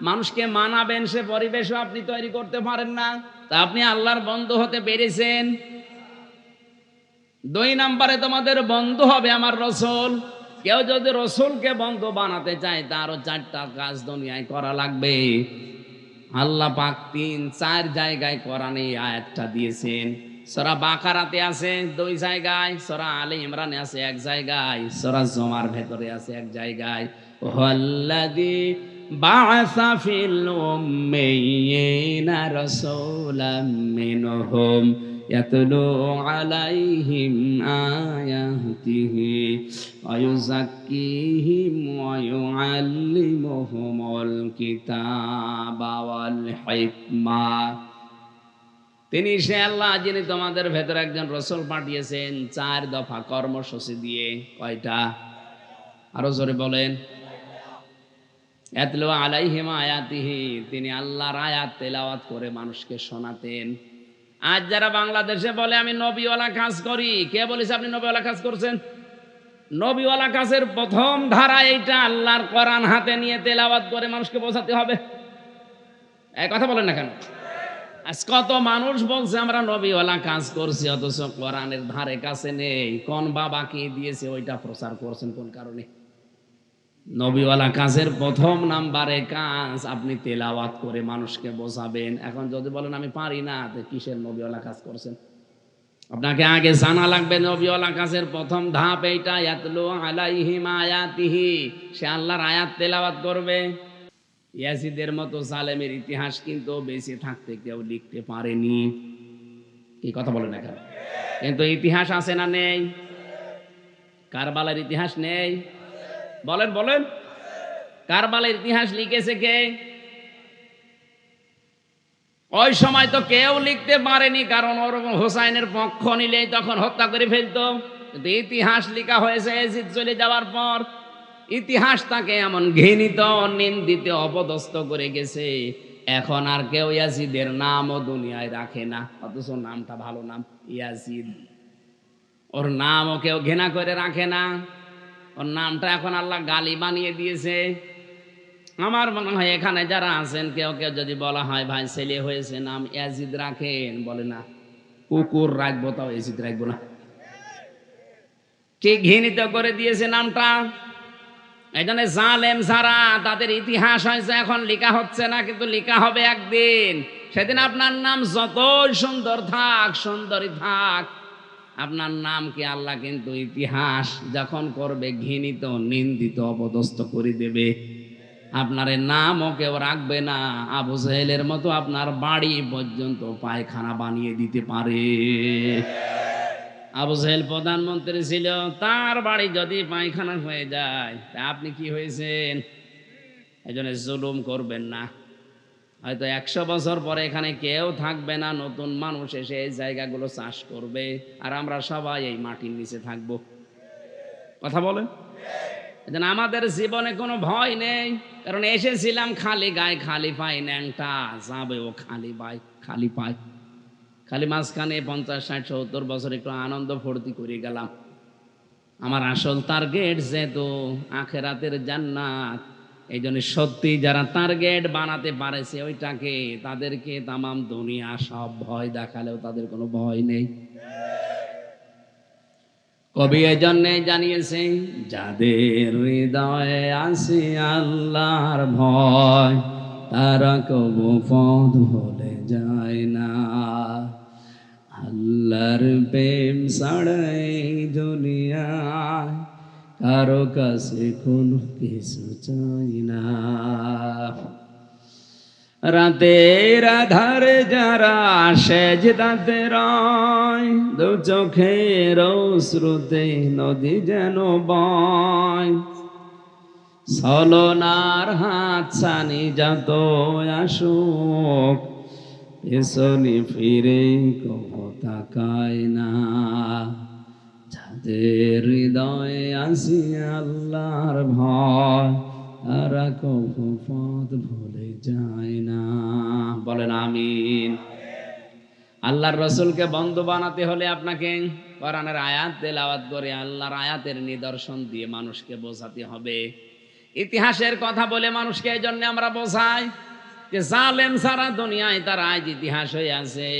A: মানুষকে মানাবেন সে পরিবেশও আপনি তৈরি করতে পারেন না, তা আপনি আল্লাহর বন্ধু হতে পেরেছেন? 2 নম্বরে তোমাদের বন্ধু হবে আমার রাসূল। কেউ যদি রাসূলকে বন্ধু বানাতে চায়, তারও 4টা কাজ দুনিয়ায় করা লাগবে। আল্লাহ পাক 3-4 জায়গায় কোরআনে আয়াতটা দিয়েছেন। সূরা বাকারাতে আছে 2 জায়গায়, সূরা আলে ইমরানে আছে 1 জায়গায়, সূরা জুমার ভেতরে আছে 1 জায়গায়। ওয়াল্লাযী বা'আসা ফিল উম্মিয়িনা রাসূলাম মিনহুম ইয়াতলু আলাইহিম আয়াতিহি ওয়া ইউযাক্কিহিম ওয়া ইউআল্লিমুহুমুল কিতাবা ওয়াল হিকমা। তিনি সে আল্লাহ যিনি তোমাদের ভেতরে একজন রাসূল পাঠিয়েছেন 4 দফা কর্মসূচি দিয়ে। কয়টা? আরো জোরে বলেন। ইয়াতলু আলাইহিম আয়াতিহি, তিনি আল্লাহর আয়াত তেলাওয়াত করে মানুষকে শোনাতেন। আজ যারা বাংলাদেশে বলে আমি নবীওয়ালা কাজ করি, কে বলেছে আপনি নবীওয়ালা কাজ করছেন? নবীওয়ালা কাজের প্রথম ধারা এইটা, আল্লাহর কোরআন হাতে নিয়ে তেলাওয়াত করে মানুষকে বোঝাতে হবে। এই কথা বলেন না কেন? আজ কত মানুষ বলছে আমরা নবীওয়ালা কাজ করছি, অথচ কোরআনের ধারে কাছে নেই। কোন বাবা কি দিয়েছে ওইটা প্রচার করছেন কোন কারণে? নবীওয়ালা কাজের প্রথম নাম্বারে কাজ আপনি তেলাওয়াত করে মানুষকে বোঝাবেন। এখন যদি বলেন আমি পারি না, তো কিসের নবীওয়ালা কাজ করছেন? আপনাকে আগে জানা লাগবে নবীওয়ালা কাজের প্রথম ধাপ এইটা, ইয়াতলু আলাইহিম আয়াতিহি, সে আল্লাহর আয়াত তেলাওয়াত করবে। ইয়াজিদের মতো জালেমের ইতিহাস কিন্তু বেঁচে থাকতে কেউ লিখতে পারেনি। কি কথা বলেন না কেন? কিন্তু ইতিহাস আছে না নেই? কারবালার ইতিহাস নেই? বলেন বলেন, কারবালার ইতিহাস লিখেছে কে? ওই সময় তো কেউ লিখতে পারেনি, কারণ ওরকম হোসাইনের পক্ষ নিলেই তখন হত্যা করে ফেলতো। কিন্তু ইতিহাস লেখা হয়েছে ইয়াজিদ চলে যাওয়ার পর। ইতিহাস তাকে এমন ঘৃণিত, নিন্দিত, অপদস্থ করে গেছে, এখন আর কেউ ইয়াজিদের নামও দুনিয়ায় রাখে না। অথচ নামটা ভালো নাম, ইয়াজিদ। ওর নামও কেউ ঘৃণা করে রাখে না। ওর নামটা এখন আল্লাহ গালি বানিয়ে দিয়েছে। আমার মনে হয় এখানে যারা আছেন কেউ কেউ যদি বলা হয় ভাই ছেলে হয়েছে নাম ইয়াজিদ রাখেন, বলে না কুকুর রাখবো, তাও ইয়াজিদ রাখবো না। কি ঘৃণিত করে দিয়েছে নামটা। এই জন্য জালেম যারা, তাদের ইতিহাস হয়েছে এখন লেখা হচ্ছে না, কিন্তু লেখা হবে একদিন। সেদিন আপনার নাম যতই সুন্দর থাক, সুন্দরী থাক, আপনার নামকে আল্লাহ কিন্তু ইতিহাস যখন করবে ঘৃণিত, নিন্দিত, অপদস্থ করে দেবে। আপনার নামও কেউ রাখবে না। আবু জাহেলের মতো আপনার বাড়ি পর্যন্ত পায়খানা বানিয়ে দিতে পারে। আবু জাহেল প্রধানমন্ত্রী ছিল, তার বাড়ি যদি পায়খানা হয়ে যায়, তা আপনি কি হয়েছেন? এই জন্য জুলুম করবেন না। হয়তো 100 বছর পরে এখানে কেউ থাকবে না, নতুন মানুষ এসে এই জায়গাগুলো চাষ করবে, আর আমরা সবাই এই মাটির নিচে থাকবো। কথা বলেন। এই জন্য আমাদের জীবনে কোনো ভয় নেই, কারণ এসেছিলাম খালি গায়ে, খালি পাই ন্যাংটা, যাবেও খালি পাই, খালি পাই। খালি মাঝখানে 50, 60, 70 বছর একটু আনন্দ ফুর্তি করে গেলাম। আমার আসল টার্গেট যেহেতু আখেরাতের জান্নাত, এই জন্য সত্যি যারা টার্গেট বানাতে পারেছে ওইটাকে, তাদেরকে তামাম দুনিয়া সব ভয় দেখালেও তাদের কোনো ভয় নেই। কবি এই জন্যে জানিয়েছে, যাদের হৃদয়ে আছে আল্লাহর ভয়, তারা কবু পথ ভুলে যায় না। আল্লাহর প্রেম ছাড়াই দুনিয়ায় কারো কাছে কোনো কিছু চাই না। রাতের আধারে যারা সেজদাতে রয়, দু চোখের অশ্রুতে নদী যেন বয়। ছলনার হাত ছানি যত আসুক, পেছনে ফিরে কবু তাকায় না। যাদের হৃদয়ে আসি আল্লাহর ভয়, তারা কবু পথ ভুলে যায় না। বলেন আমিন। আল্লাহর রসুলকে বন্ধু বানাতে হলে আপনাকে কোরআনের আয়াত তেলাওয়াত করে আল্লাহর আয়াতের নিদর্শন দিয়ে মানুষকে বোঝাতে হবে। ইতিহাসের কথা বলে মানুষকে এই জন্য আমরা বোঝাই যে জালেম সারা দুনিয়ায় তার আজ ইতিহাস হয়ে আছে,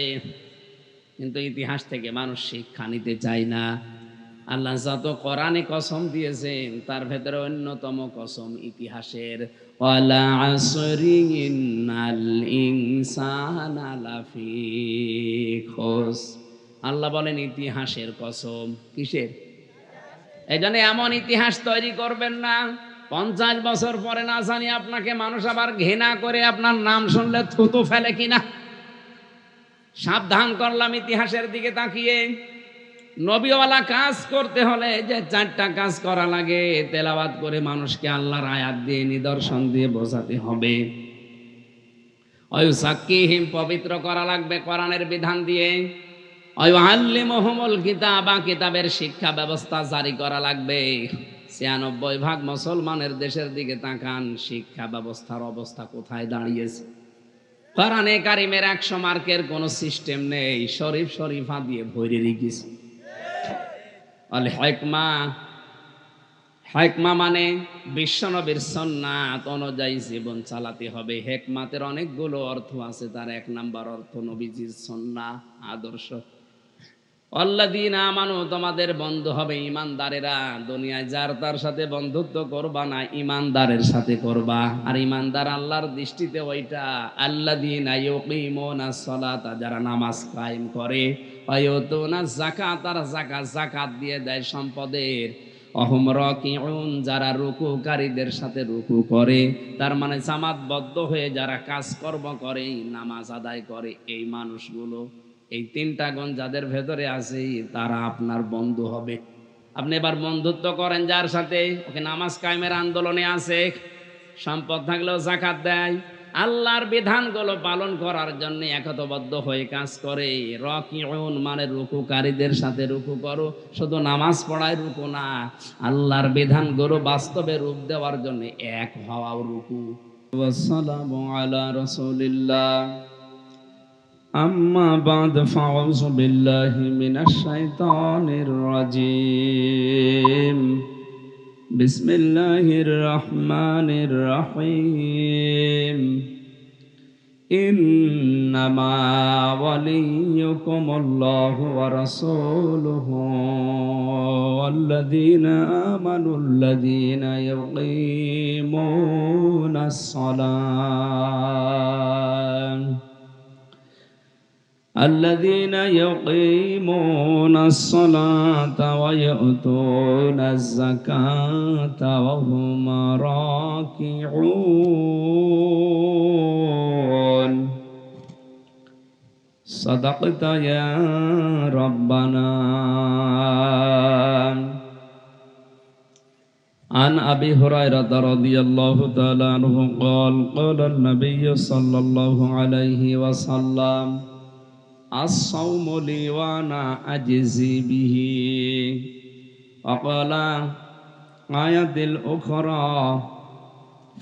A: কিন্তু ইতিহাস থেকে মানুষ শিক্ষা নিতে চায় না। আল্লাহ যত কোরআনে কসম দিয়েছেন তার ভেতরে অন্যতম কসম ইতিহাসের। ওয়ালা আসরি ইন্নাল ইনসানা লাফি খুস। আল্লাহ বলেন ইতিহাসের কসম। কিসের? এই জন্য এমন ইতিহাস তৈরি করবেন না 50 বছর পরে না জানি আপনাকে মানুষ আবার ঘৃণা করে আপনার নাম শুনলে থুতু ফেলে কিনা। সাবধান করলাম ইতিহাসের দিকে তাকিয়ে। নবীওয়ালা কাজ করতে হলে যে 4টা কাজ করা লাগে, তেলাওয়াত করে মানুষকে আল্লাহর আয়াত দিয়ে নিদর্শন দিয়ে বোঝাতে হবে। ওয়ায়ুসাক্কিহিম, পবিত্র করা লাগবে কোরআনের বিধান দিয়ে। ওয়ায়ুআল্লিমুহুমুল কিতাবা, কিতাবের শিক্ষা ব্যবস্থা জারি করা লাগবে। 96% মুসলমানের দেশের দিকে তাকান, শিক্ষা ব্যবস্থার অবস্থা কোথায় দাঁড়িয়েছে। কোরআনে কারিমের 100 মার্কের কোনো সিস্টেম নেই, শরীফ শরীফা দিয়ে ভরে রেখেছে। আল হিকমা, হেকমা মানে বিশ্বনবীর সুন্নাত অনুযায়ী জীবন চালাতে হবে। হেকমাতের অনেকগুলো অর্থ আছে, তার এক নাম্বার অর্থ নবীজির সুন্নাহ আদর্শ। আল্লাযীনা আমানু, তোমাদের বন্ধু হবে ঈমানদারেরা। দুনিয়ায় যার তার সাথে বন্ধুত্ব করবা না, ঈমানদারের সাথে করবা। আর ঈমানদার আল্লাহর দৃষ্টিতে ওইটা আল্লাযীনা ইউকিমুনাস সালাতা, যারা নামাজ কায়েম করে, ওয়া ইউতুনাজ যাকাত, তারা যাকাত দিয়ে দেয় সম্পদের। অহুম রাকিউন, যারা রুকুকারীদের সাথে রুকু করে। তার মানে জামাতবদ্ধ হয়ে যারা কাজকর্ম করে, নামাজ আদায় করে, এই মানুষগুলো, এই তিনটা গুণ যাদের ভেতরে আছে তারা আপনার বন্ধু হবে। আপনি এবার বন্ধুত্ব করেন যার সাথে, ওকে নামাজ কায়েমের আন্দোলনে আছে, সম্পদ থাকলেও যাকাত দেয়, আল্লাহর বিধানগুলো পালন করার জন্য একতাবদ্ধ হয়ে কাজ করে। রাকিউন মানে রুকুকারীদের সাথে রুকু করো। শুধু নামাজ পড়ায় রুকু না, আল্লাহর বিধানগুলো বাস্তবে রূপ দেওয়ার জন্য এক হওয়াও রুকু। ওয়াসসালামু আলা রাসূলিল্লাহ। أما بعد فأعوذ بالله من الشيطان الرجيم. بسم الله الرحمن الرحيم. إنما وليكم الله ورسوله والذين آمنوا الذين يقيمون الصلاة ويؤتون الزكاة وهم راكعون. صدقت يا ربنا. عن أبي هريرة رضي الله تعالى عنه قال قال النبي صلى الله عليه وسلم الصوم لي وأنا أجزي به. وقال آية الأخرى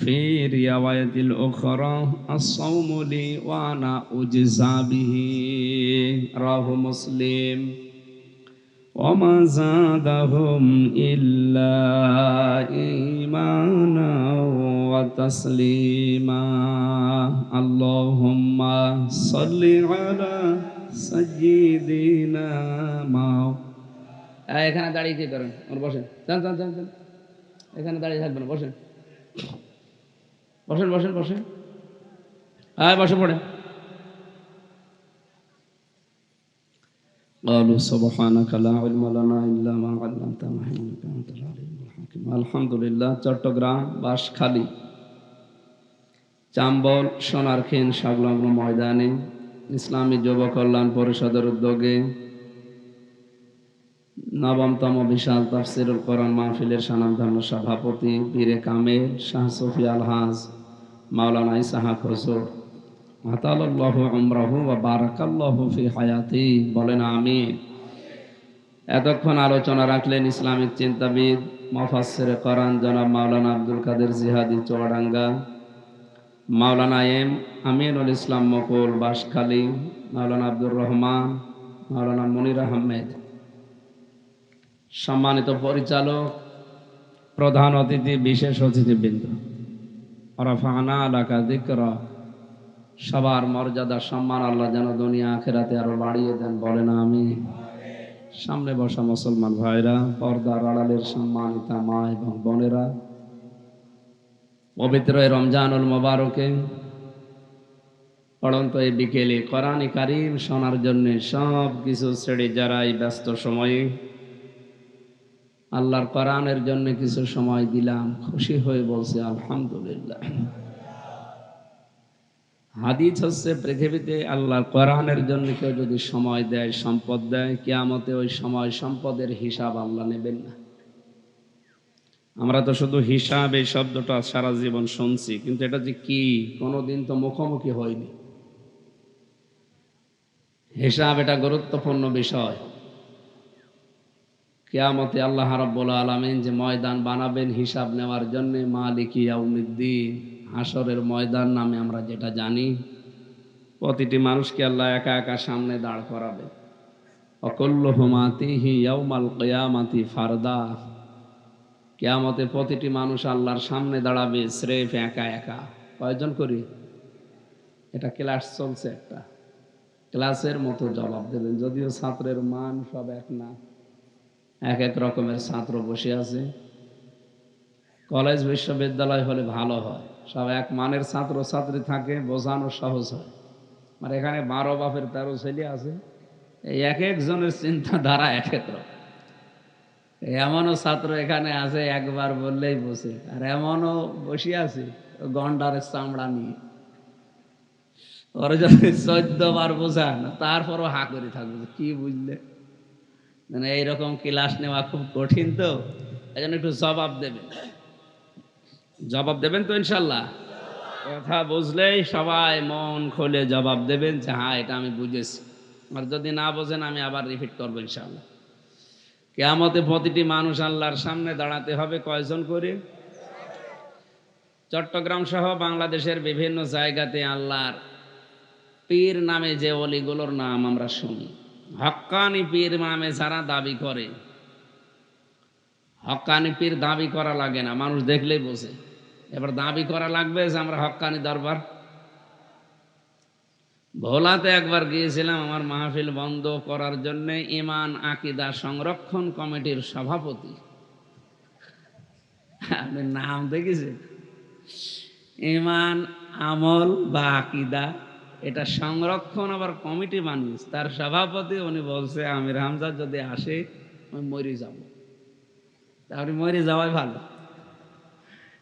A: في رواية الأخرى الصوم لي وأنا أجزى به. رواه مسلم. وما زادهم إلا إيمانا وتسليما. اللهم صل على سيدنا এখানে দাঁড়িয়ে কি করেন? বসেন, যান যান যান যান, এখানে দাঁড়িয়ে থাকবেন, বসেন বসেন বসেন বসেন, বসে পড়ে। قالوا سبحانك لا علم لنا إلا ما علمتنا إنك أنت العليم الحكيم. আলহামদুলিল্লাহ। চট্টগ্রাম বাঁশখালী চাম্বল সোনারখিন সংলগ্ন ময়দানে ইসলামী যুব কল্যাণ পরিষদের উদ্যোগে নবমতম বিশাল তাফসিরুল কোরআন মাহফিলের স্বনামধন্য সভাপতি পীরে কামেল শাহ সুফি আলহাজ মাওলানা ইসহাক হুজুর আতালাল্লাহু উমরাহু ওয়া বারাকাল্লাহু ফি হায়াতি, বলেন আমিন। এতক্ষণ আলোচনা রাখলেন ইসলামিক চিন্তাবিদ মুফাসসিরে কোরআন জনাব মাওলানা আব্দুল কাদের জিহাদি চুয়াডাঙ্গা, মাওলানা এম আমিনুল ইসলাম মুকুল বাঁশখালী, মাওলানা আব্দুর রহমান, মাওলানা মুনির আহমেদ। সম্মানিত পরিচালক, প্রধান অতিথি, বিশেষ অতিথিবৃন্দ, রাফা'না লাকা যিকরা, সবার মর্যাদা সম্মান আল্লাহ যেন দুনিয়া আখিরাতে আরো বাড়িয়ে দেন, বলেন আমিন। সামনে বসা মুসলমান ভাইরা, পর্দার আড়ালের সম্মানিতা মা এবং বোনেরা, পবিত্র এই রমজানুল মোবারকে পড়ন্ত এই বিকেলে কোরআনে কারীম শোনার জন্য সব কিছু ছেড়ে যারা এই ব্যস্ত সময়ে আল্লাহর কোরআনের জন্য কিছু সময় দিলাম, খুশি হয়ে বলছে আলহামদুলিল্লাহ। হাদিস হচ্ছে পৃথিবীতে আল্লাহর কোরআনের জন্য কেউ যদি সময় দেয়, সম্পদ দেয়, কিয়ামতে ওই সময় সম্পদের হিসাব আল্লাহ নেবেন না। আমরা তো শুধু হিসাব এই শব্দটা সারা জীবন শুনছি, কিন্তু এটা যে কি কোনোদিন তো মুখোমুখি হয়নি। হিসাব এটা গুরুত্বপূর্ণ বিষয়। কিয়ামতে আল্লাহ রাব্বুল আলামিন যে ময়দান বানাবেন হিসাব নেওয়ার জন্য, মালিক ইয়াউমিদ্দিন, হাসরের ময়দান নামে আমরা যেটা জানি, প্রতিটি মানুষকে আল্লাহ একা একা সামনে দাঁড় করাবে। অকুল্লুহুম আতিহি ইয়াউমাল কিয়ামাতি ফারদা। কিয়ামতে প্রতিটি মানুষ আল্লাহর সামনে দাঁড়াবে স্রেফ একা একা। কয়জন করি? এটা ক্লাস চলছে, একটা ক্লাসের মতো জবাব দেবেন, যদিও ছাত্রের মান সব এক না, এক এক রকমের ছাত্র বসে আছে। কলেজ বিশ্ববিদ্যালয় হলে ভালো হয়, সব এক মানের ছাত্র ছাত্রী থাকে, বোঝানো সহজ হয়। আর এখানে 12 বাপের 13 ছেলে আছে, এই এক একজনের চিন্তাধারা এক এক রকম। এমনও ছাত্র এখানে আছে একবার বললেই বসে, আর এমনও বসে আছে গন্ডারের চামড়া নিয়ে, ওরা যদি 14 বার বোঝান তারপরও হা করে থাকবে, কি বুঝলে। মানে এইরকম ক্লাস নেওয়া খুব কঠিন, তো এই জন্য একটু জবাব দেবেন। জবাব দেবেন তো ইনশাল্লাহ? কথা বুঝলেই সবাই মন খুলে জবাব দেবেন যে হ্যাঁ এটা আমি বুঝেছি। আর যদি না বোঝেন আমি আবার রিপিট করবো ইনশাল্লাহ। কিয়ামতে প্রতিটি মানুষ আল্লাহর সামনে দাঁড়াতে হবে কয়জন করে? চট্টগ্রাম সহ বাংলাদেশের বিভিন্ন জায়গাতে আল্লাহর পীর নামে যে ওলিগুলোর নাম আমরা শুনি, হক্কানি পীর নামে যারা দাবি করে, হক্কানি পীর দাবি করা লাগে না, মানুষ দেখলেই বোঝে। এবার দাবি করা লাগবে যে আমরা হক্কানি দরবার। ভোলাতে একবার গিয়েছিলাম আমার মাহফিল বন্ধ করার জন্য, ইমান আকিদা সংরক্ষণ কমিটির সভাপতি, আপনি নাম দেখেছেন, ইমান আমল বা আকিদা এটা সংরক্ষণ আবার কমিটি বানিয়েছে, তার সভাপতি উনি বলছে আমির হামজা যদি আসে আমি মরে যাব। আপনি মরে যাওয়াই ভালো।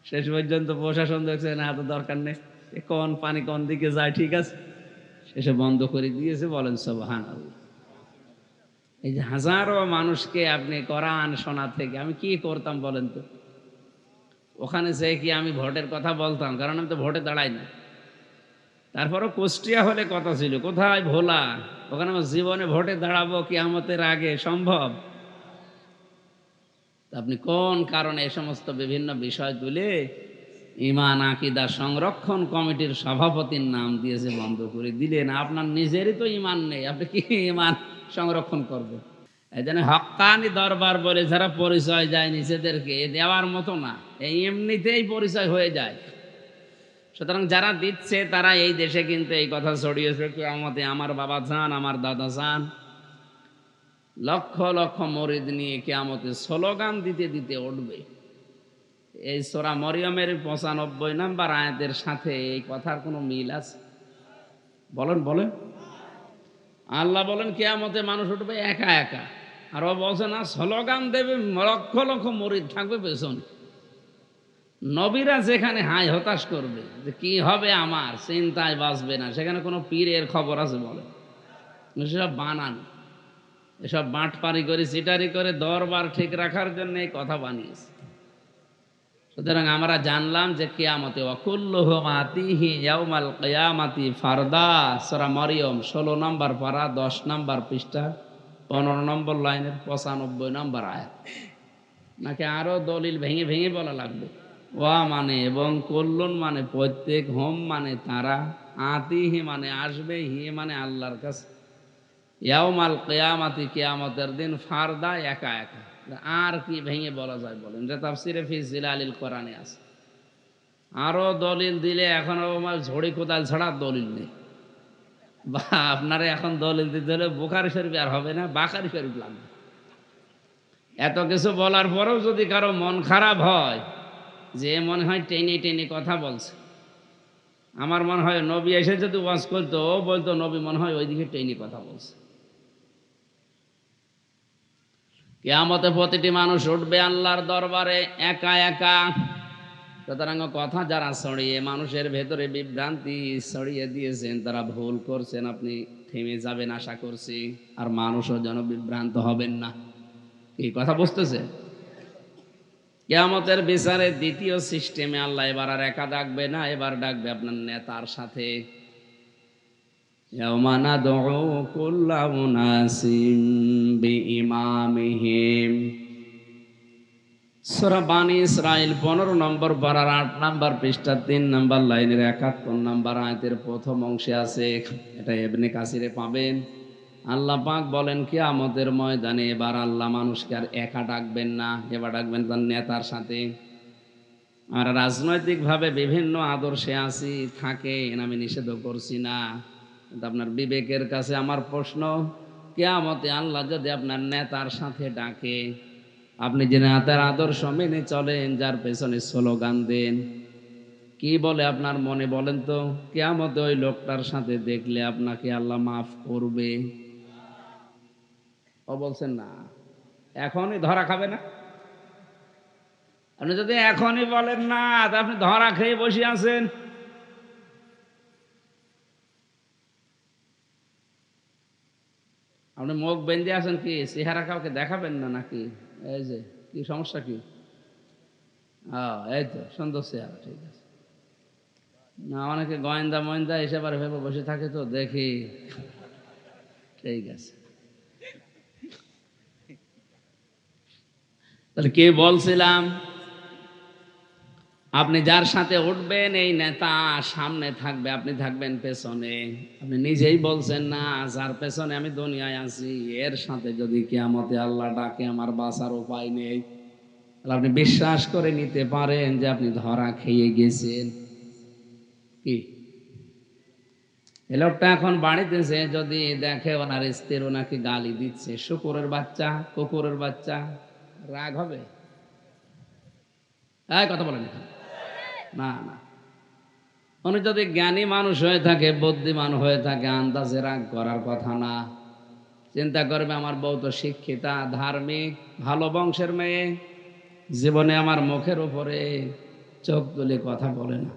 A: শেষ পর্যন্ত প্রশাসন দেখছে না এত দরকার নেই, কোন পানি কোন দিকে যায়, ঠিক আছে, শেষে বন্ধ করে দিয়েছে। বলেন সুবহানাল্লাহ। এই যে হাজারো মানুষকে আপনি কোরআন শোনা থেকে আমি কি করতাম বলেন তো? ওখানে যে কি আমি ভোটের কথা বলতাম, কারণ আমি তো ভোটে দাঁড়াই না। তারপরও কুষ্টিয়া হলে কথা ছিল, কোথায় ভোলা, ওখানে আমার জীবনে ভোটে দাঁড়াবো কিয়ামতের আগে সম্ভব? আপনি কোন কারণে এই সমস্ত বিভিন্ন বিষয় তুলে ইমান আকিদা সংরক্ষণ কমিটির সভাপতির নাম দিয়েছে, বন্ধ করে দিলেন? আপনার নিজেরই তো ইমান নেই, আপনি কি ইমান সংরক্ষণ করবেন? এই জন্য হক্কানি দরবার বলে যারা পরিচয় যায় নিজেদেরকে, দেওয়ার মতো না, এই এমনিতেই পরিচয় হয়ে যায়। সুতরাং যারা দিচ্ছে তারা এই দেশে কিন্তু এই কথা ছড়িয়েছে, কিয়ামতে আমার বাবা যান, আমার দাদা যান, লক্ষ লক্ষ মরিদ নিয়ে কিয়ামতে স্লোগান দিতে দিতে উঠবে। এই সূরা মরিয়মের 95 নম্বর আয়াতের সাথে এই কথার কোনো মিল আছে? বলেন বলেন। আল্লাহ বলেন কিয়ামতে মানুষ উঠবে একা একা, আর ও বলছে না স্লোগান দেবে, লক্ষ লক্ষ মরিদ থাকবে পেছনে। নবীরা যেখানে হাই হতাশ করবে যে কি হবে আমার, চিন্তায় বাঁচবে না, সেখানে কোনো পীরের খবর আছে বলে? সেসব বানান, এসব বাঁটপারি করে চিটারি করে দরবার ঠিক রাখার জন্য এই কথা বানিয়েছে। সুতরাং আমরা জানলাম যে কিয়ামতে ওয়াকুল্লুহুম আতিহি ইয়াউমাল কিয়ামাতি ফারদা। সূরা মরিয়ম 16 নম্বর পারা 10 নম্বর পৃষ্ঠা 15 নম্বর লাইনের 95 নম্বর আয়াত। নাকি আরো দলিল ভেঙে ভেঙে বলা লাগবে? ওয়া মানে এবং, কুল্লুন মানে প্রত্যেক, হোম মানে তারা, আতিহি মানে আসবে, হি মানে আল্লাহর কাছে, ইয়াউমাল কিয়ামাতি কিয়ামতের দিন, ফারদা একা একা। আর কি ভেঙে বলা যায় বলেন? যে তাফসিরে ফি জিলালিল কোরআনে আছে। আরো দলিল দিলে এখন ঝড়ি কোদাল ছাড়া দলিল নেই। বা আপনারা এখন দলিল দিতে হলে বুখারী শরীফ আর হবে না, বাকারি শরীফ লাগবে। এত কিছু বলার পরেও যদি কারো মন খারাপ হয় যে মনে হয় টেনে টেনে কথা বলছে, আমার মনে হয় নবী এসে যদি ওয়াজ করতো, ও বলতো নবী মনে হয় ওইদিকে টেনে কথা বলছে। কিয়ামতে প্রতিটি মানুষ উঠবে আল্লাহর দরবারে একা একা। সুতরাং কথা যারা ছড়িয়ে মানুষের ভেতরে বিভ্রান্তি ছড়িয়ে দিয়েছেন তারা ভুল করছেন, আপনি থেমে যাবেন আশা করছি, আর মানুষও যেন বিভ্রান্ত হবেন না। এই কথা বুঝতেছে? কিয়ামতের বিচারে দ্বিতীয় সিস্টেমে আল্লাহ এবার আর একা ডাকবে না, এবার ডাকবে আপনার নেতার সাথে। ইয়াউমা নাদউ কুল্লা উনাসিম বিইমামিহিম। সূরা বানী ইসরাঈল 15 নম্বর পারার 8 নম্বর পৃষ্ঠা 3 নম্বর লাইনের 71 নম্বর আয়াতের প্রথম অংশে আছে। এটা ইবনে কাসিরে পাবেন। আল্লাহ পাক বলেন কিয়ামতের ময়দানে এবার আল্লাহ মানুষকে আর একা ডাকবেন না, এবার ডাকবেন তার নেতার সাথে। আমরা রাজনৈতিকভাবে বিভিন্ন আদর্শে আছি, থাকেন, আমি নিষেধ করছি না, কিন্তু আপনার বিবেকের কাছে আমার প্রশ্ন, কিয়ামতে আল্লাহ যদি আপনার নেতার সাথে ডাকে, আপনি যে নেতার আদর্শ মেনে চলেন, যার পেছনে স্লোগান দেন, কি বলে আপনার মনে বলেন তো? কিয়ামতে ওই লোকটার সাথে দেখলে আপনাকে আল্লাহ মাফ করবে? ও বলছেন না, এখনই ধরা খাবে না? আপনি যদি এখনই বলেন না, তা আপনি ধরা খেয়ে বসে আছেন। আপনি মুখ বেঁধে আছেন কি? চেহারা কাউকে দেখাবেন না নাকি? এই যে কি সমস্যা কি? এই তো সুন্দর চেহারা, ঠিক আছে। না, অনেকে গোয়েন্দা ময়েন্দা এসে আবার ভেবে বসে থাকে, তো দেখি। ঠিক আছে, তাহলে কে বলছিলাম, আপনি যার সাথে উঠবেন এই নেতা সামনে থাকবে, আপনি থাকবেন পেছনে। আপনি নিজেই বলছেন না, যার পেছনে আমি দুনিয়ায় আছি এর সাথে যদি কিয়ামতে আল্লাহ ডাকে আমার বাঁচার উপায় নেই, তাহলে আপনি বিশ্বাস করে নিতে পারেন যে আপনি ধরা খেয়ে গেছেন। কি এ লোকটা এখন বাড়িতেছে, যদি দেখে ওনার স্ত্রী ওনাকে গালি দিচ্ছে, শুকুরের বাচ্চা, কুকুরের বাচ্চা, রাগ হবে? কথা বলেন না, না। উনি যদি জ্ঞানী মানুষ হয়ে থাকে, বুদ্ধিমান হয়ে থাকে, আন্দাজে রাগ করার কথা না। চিন্তা করবে আমার বউ তো শিক্ষিতা, ধার্মিক, ভালো বংশের মেয়ে, জীবনে আমার মুখের উপরে চোখ তুলে কথা বলে না,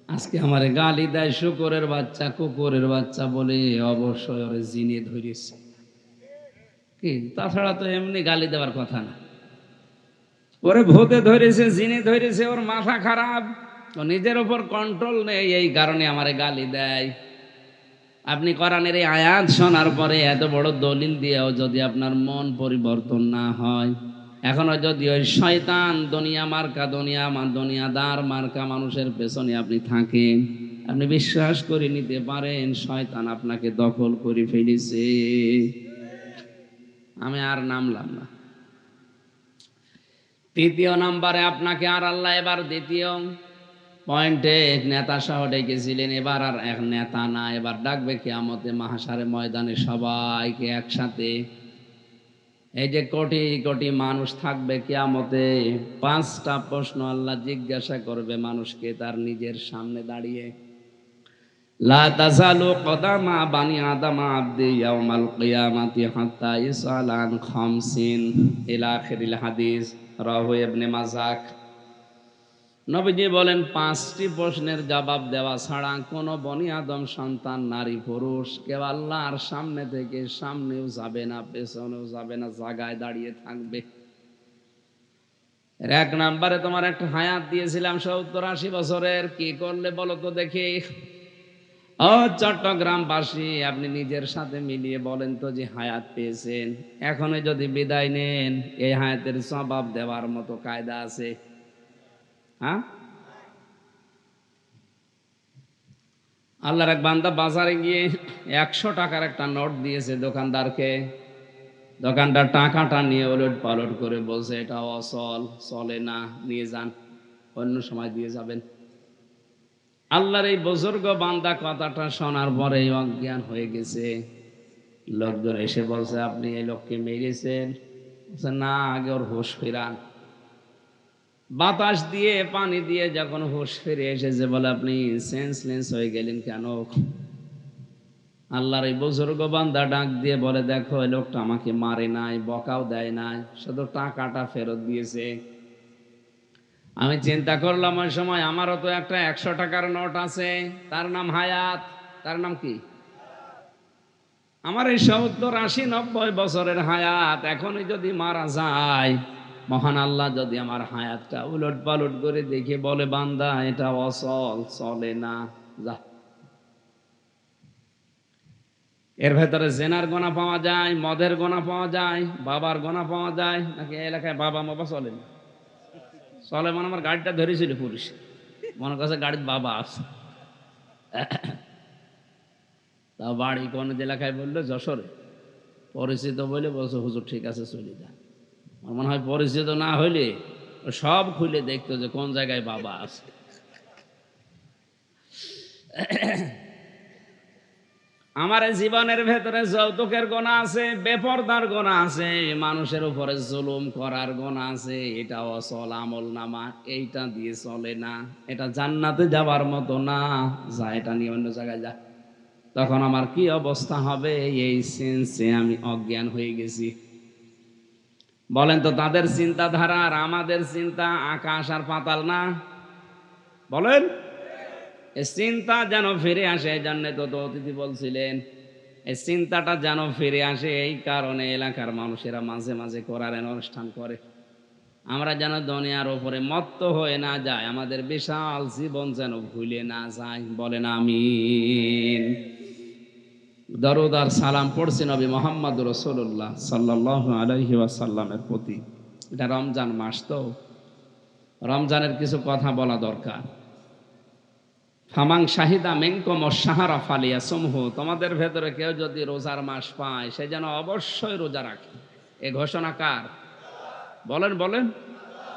A: আজকে আমার গালি দেয় শুকরের বাচ্চা, কুকুরের বাচ্চা বলে, অবশ্যই ওরে জিনে ধরেছে। কি তাছাড়া তো এমনি গালি দেওয়ার কথা না। ওরে ভূতে ধরেছে, জিনে ধরেছে, ওর মাথা খারাপ, ও নিজের উপর কন্ট্রোল নেই, এই কারণে আমারে গালি দেয়। আপনি কোরআনের এই আয়াত শোনার পরে এত বড় দলিল দিয়েও যদি আপনার মন পরিবর্তন না হয়, এখনো যদি ওই শয়তান দুনিয়া মার্কা, দুনিয়াদার মার্কা মানুষের পেছনে আপনি থাকেন, আপনি বিশ্বাস করে নিতে পারেন শয়তান আপনাকে দখল করে ফেলেছে। আমি আর নামলাম না। তৃতীয় নাম্বারে আপনাকে আর আল্লাহ এবার দ্বিতীয় পয়েন্টে নেতা সহ ডেকেছিলেন, এবার আর এক নেতা না, এবার ডাকবে কিয়ামতে মাহশারে ময়দানে সবাইকে একসাথে। এই যে কোটি কোটি মানুষ থাকবে কিয়ামতে, 5টা প্রশ্ন আল্লাহ জিজ্ঞাসা করবে মানুষকে তার নিজের সামনে দাঁড়িয়ে। লা তাযালু কদামা বানি আদামা আবদি ইয়াউমাল কিয়ামাতি হাত্তা ইসআলা আন খামসিন ইলা আখিরিল হাদিস, রাহু ইবনে মাজাহ। নবীজি বলেন 5টি প্রশ্নের জবাব দেওয়া ছাড়া কোন বনি আদম সন্তান, নারী পুরুষ, কেউ আল্লাহর সামনে থেকে সামনেও যাবে না, পেছনেও যাবে না, জায়গায় দাঁড়িয়ে থাকবে। এক নাম্বারে তোমার একটা হায়াত দিয়েছিলাম 70-80 বছরের, কি করলে বলো তো দেখি? ও চট্টগ্রামবাসী, আপনি নিজের সাথে মিলিয়ে বলেন তো যে হায়াত পেয়েছেন, এখনই যদি বিদায় নেন, এই হায়াতের জবাব দেওয়ার মতো কায়দা আছে? হ্যাঁ, আল্লাহর এক বান্দা বাজারে গিয়ে 100 টাকার একটা নোট দিয়েছে দোকানদারকে। দোকানদার টাকাটা নিয়ে ওলট পালট করে বলছে এটা অচল, চলে না, নিয়ে যান, অন্য সময় দিয়ে যাবেন। আল্লাহর এই বুজুর্গ বান্দা কথাটা শোনার পরে অজ্ঞান হয়ে গেছে। লোকজন এসে বলছে আপনি এই লোককে মেরেছেন? বলছে না, আগে ওর হুঁশ ফেরান। বাতাস দিয়ে পানি দিয়ে যখন হুঁশ ফিরে এসেছে, বলে আপনি সেন্সলেস হয়ে গেলেন কেন? আল্লাহর এই বুজুর্গ বান্দা ডাক দিয়ে বলে দেখো, এই লোকটা আমাকে মারে নাই, বকাও দেয় নাই, শুধু টাকাটা ফেরত দিয়েছে। আমি চিন্তা করলাম ওই সময় আমারও তো একটা 100 টাকার নোট আছে, তার নাম হায়াত। তার নাম কি? আমার এই 70-80-90 বছরের হায়াত এখনই যদি মারা যায়, মহান আল্লাহ যদি আমার হায়াতটা উলট পালট করে দেখে বলে বান্দা এটা অচল, চলে না, যা। এর ভেতরে জেনার গোনা পাওয়া যায়, মদের গোনা পাওয়া যায়, বাবার গোনা পাওয়া যায় নাকি? এলাকায় বাবা মাবা চলে না? চলে মানে আমার গাড়িটা ধরেছিল পুলিশ, মনে করছে গাড়ির বাবা আছে। তা বাড়ি কোন এলাকায় বললো? যশোরে। পরিচিত বলে বলছে হুজুর ঠিক আছে চলে যা। আমার মনে হয় পরিচিত না হইলে ও সব খুলে দেখতো যে কোন জায়গায় বাবা আছে। আমার জীবনের ভেতরে যৌতুকের গোনা আছে, বেপরদার গোনা আছে, মানুষের উপরে জুলুম করার গোনা আছে, এটা অচল আমল নামা, এইটা দিয়ে চলে না, এটা জান্নাতে যাবার মতো না, যা এটা নিয়ে অন্য জায়গায় যা। তখন আমার কি অবস্থা হবে এই সেন্সে আমি অজ্ঞান হয়ে গেছি। বলেন তো তাদের চিন্তাধারা আর আমাদের চিন্তা আকাশ আর পাতাল না? বলেন। এই চিন্তা যেন ফিরে আসে, এই জন্য তো অতিথি বলছিলেন এই চিন্তাটা যেন ফিরে আসে, এই কারণে এলাকার মানুষেরা মাঝে মাঝে কোরআনের অনুষ্ঠান করে। আমরা যেন দুনিয়ার উপরে মত্ত হয়ে না যায়, আমাদের বিশাল জীবন যেন ভুলে না যায়। বলেন আমিন। দরুদ আর সালাম পড়ছি নবী মুহাম্মদ রাসূলুল্লাহ সাল্লাল্লাহু আলাইহি ওয়াসাল্লামের প্রতি। এটা রমজান মাস, তো রমজানের কিছু কথা বলা দরকার। ফামাং শাহিদা মিনকুম আশ-শাহরা ফালিয়াসুমহু, তোমাদের ভেতরে কেউ যদি রোজার মাস পায় সে যেন অবশ্যই রোজা রাখে। এ ঘোষণা কার? বলেন বলেন।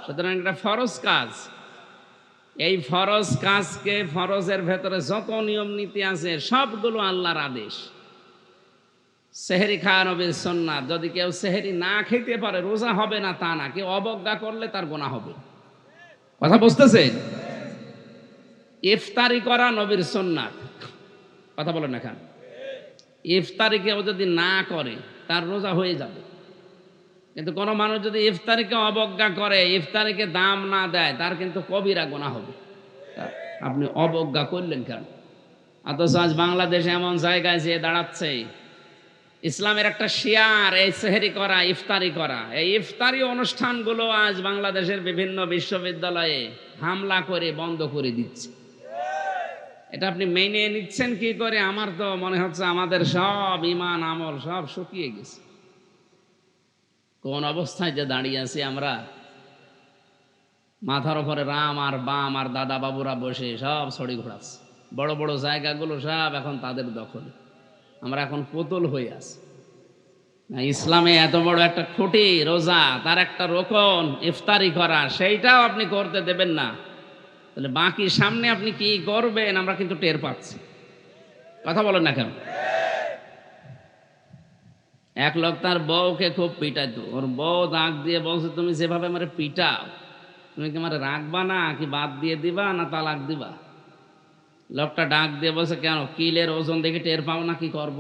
A: সুতরাং এটা ফরজ কাজ। এই ফরজ কাজকে, ফরজের ভেতরে যত নিয়ম নীতি আছে সবগুলো আল্লাহর আদেশ। সেহরি খাওয়া নবীর সুন্নাত। যদি কেউ সেহরি না খেতে পারে রোজা হবে না তা না, কেউ অবজ্ঞা করলে তার গুনাহ হবে। কথা বুঝতেছেন? ইফতারি করা নবীর সুন্নাত। কথা বলেন না কেন? ইফতারি কেউ যদি না করে তার রোজা হয়ে যাবে। কিন্তু কোনো মানুষ যদি ইফতারিকে অবজ্ঞা করে, ইফতারিকে দাম না দেয়, তার কিন্তু কবিরা গুনাহ হবে। আপনি অবজ্ঞা করলেন কেন? অথচ আজ বাংলাদেশে এমন জায়গায় যেয়ে দাঁড়াচ্ছে ইসলামের একটা শিয়ার এই সেহরি করা, ইফতারি করা। এই ইফতারি অনুষ্ঠানগুলো আজ বাংলাদেশের বিভিন্ন বিশ্ববিদ্যালয়ে হামলা করে বন্ধ করে দিচ্ছে। এটা আপনি মেনে নিচ্ছেন কি করে? আমার তো মনে হচ্ছে আমাদের সব ঈমান আমল সব শুকিয়ে গেছে। কোন অবস্থায় যে দাঁড়িয়ে আছি আমরা। মাথার উপরে রাম আর বাম আর দাদা বাবুরা বসে সব ছড়ি ঘোরাচ্ছে। বড় বড় জায়গাগুলো সব এখন তাদের দখলে। আমরা এখন পুতুল হয়ে আছি। ইসলামে এত বড় একটা খুঁটি রোজা, তার একটা রোকন ইফতারি করা, সেইটাও আপনি করতে দেবেন না, তাহলে বাকি সামনে আপনি কি করবেন আমরা কিন্তু টের পাচ্ছি। কথা বলেন না কেন? এক লোক তার বউকে খুব পিটাইতো। ওর বউ দাগ দিয়ে বলছে, তুমি যেভাবে আমার পিটাও, তুমি কি আমার রাখবা না, কি বাদ দিয়ে দিবা না তালাক দিবা? লোকটা ডাক দিয়ে বলছে, কেন কিলের ওজন দেখে টের পাও না কি করব?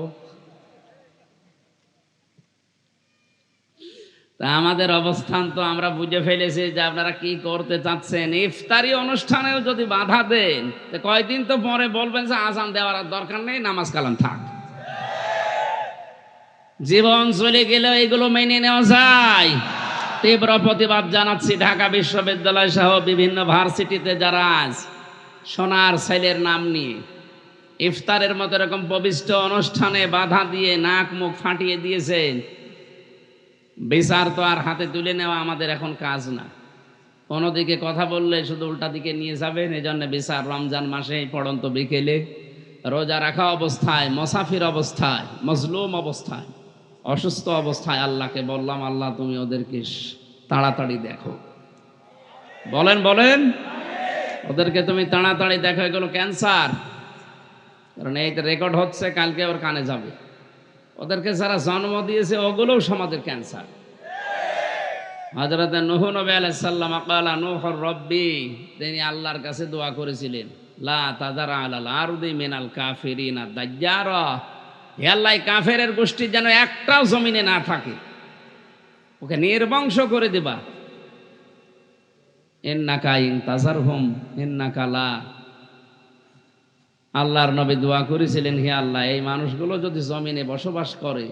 A: তা আমাদের অবস্থান তো আমরা বুঝে ফেলেছি যে আপনারা কি করতে চাচ্ছেন। ইফতারি অনুষ্ঠানেও যদি বাধা দেন, কয়দিন তো পরে বলবেন যে আজান দেওয়ার দরকার নেই, নামাজ কালাম থাক। জীবন চলে গেলে এগুলো মেনে নেওয়া যায়? তীব্র প্রতিবাদ জানাচ্ছি ঢাকা বিশ্ববিদ্যালয় সহ বিভিন্ন ভার্সিটিতে যারা আজ সোনার ছেলের নাম নিয়ে ইফতারের মতো এরকম পবিত্র অনুষ্ঠানে বাধা দিয়ে নাক মুখ ফাটিয়ে দিয়েছেন। বিচার তো আর হাতে তুলে নেওয়া আমাদের এখন কাজ না। কোনো দিকে কথা বললে শুধু উল্টা দিকে নিয়ে যাবেন। এই জন্য বিচার রমজান মাসে পড়ন্ত বিকেলে রোজা রাখা অবস্থায়, মুসাফির অবস্থায়, মজলুম অবস্থায়, অসুস্থ অবস্থায় আল্লাহকে বললাম, আল্লাহ তুমি ওদেরকে তাড়াতাড়ি দেখো। বলেন বলেন। ওদেরকে তুমি তাড়াতাড়ি দেখো, এগুলো ক্যান্সার। কারণ এই রেকর্ড হচ্ছে, কালকে ওর কানে যাবে। ওদেরকে যারা জন্ম দিয়েছে ওগুলোও সমাজের ক্যান্সার। হযরত নূহ নবী আলাইহিস সালাম ক্বালা নূহুর রব্বি, তিনি আল্লাহর কাছে দোয়া করেছিলেন, লা তাযারা আলাল আরদি মিনাল কাফিরিনা দাজ্জারা, হে আল্লাহ কাফেরের গোষ্ঠী যেন একটাও জমিনে না থাকে, ওকে নির্বংশ করে দিবা। ইন্নাকা ইন তাযারহুম ইন্নাকা লা, আল্লাহর নবী দোয়া করেছিলেন, হে আল্লাহ এই মানুষগুলো যদি জমিনে বসবাস করে,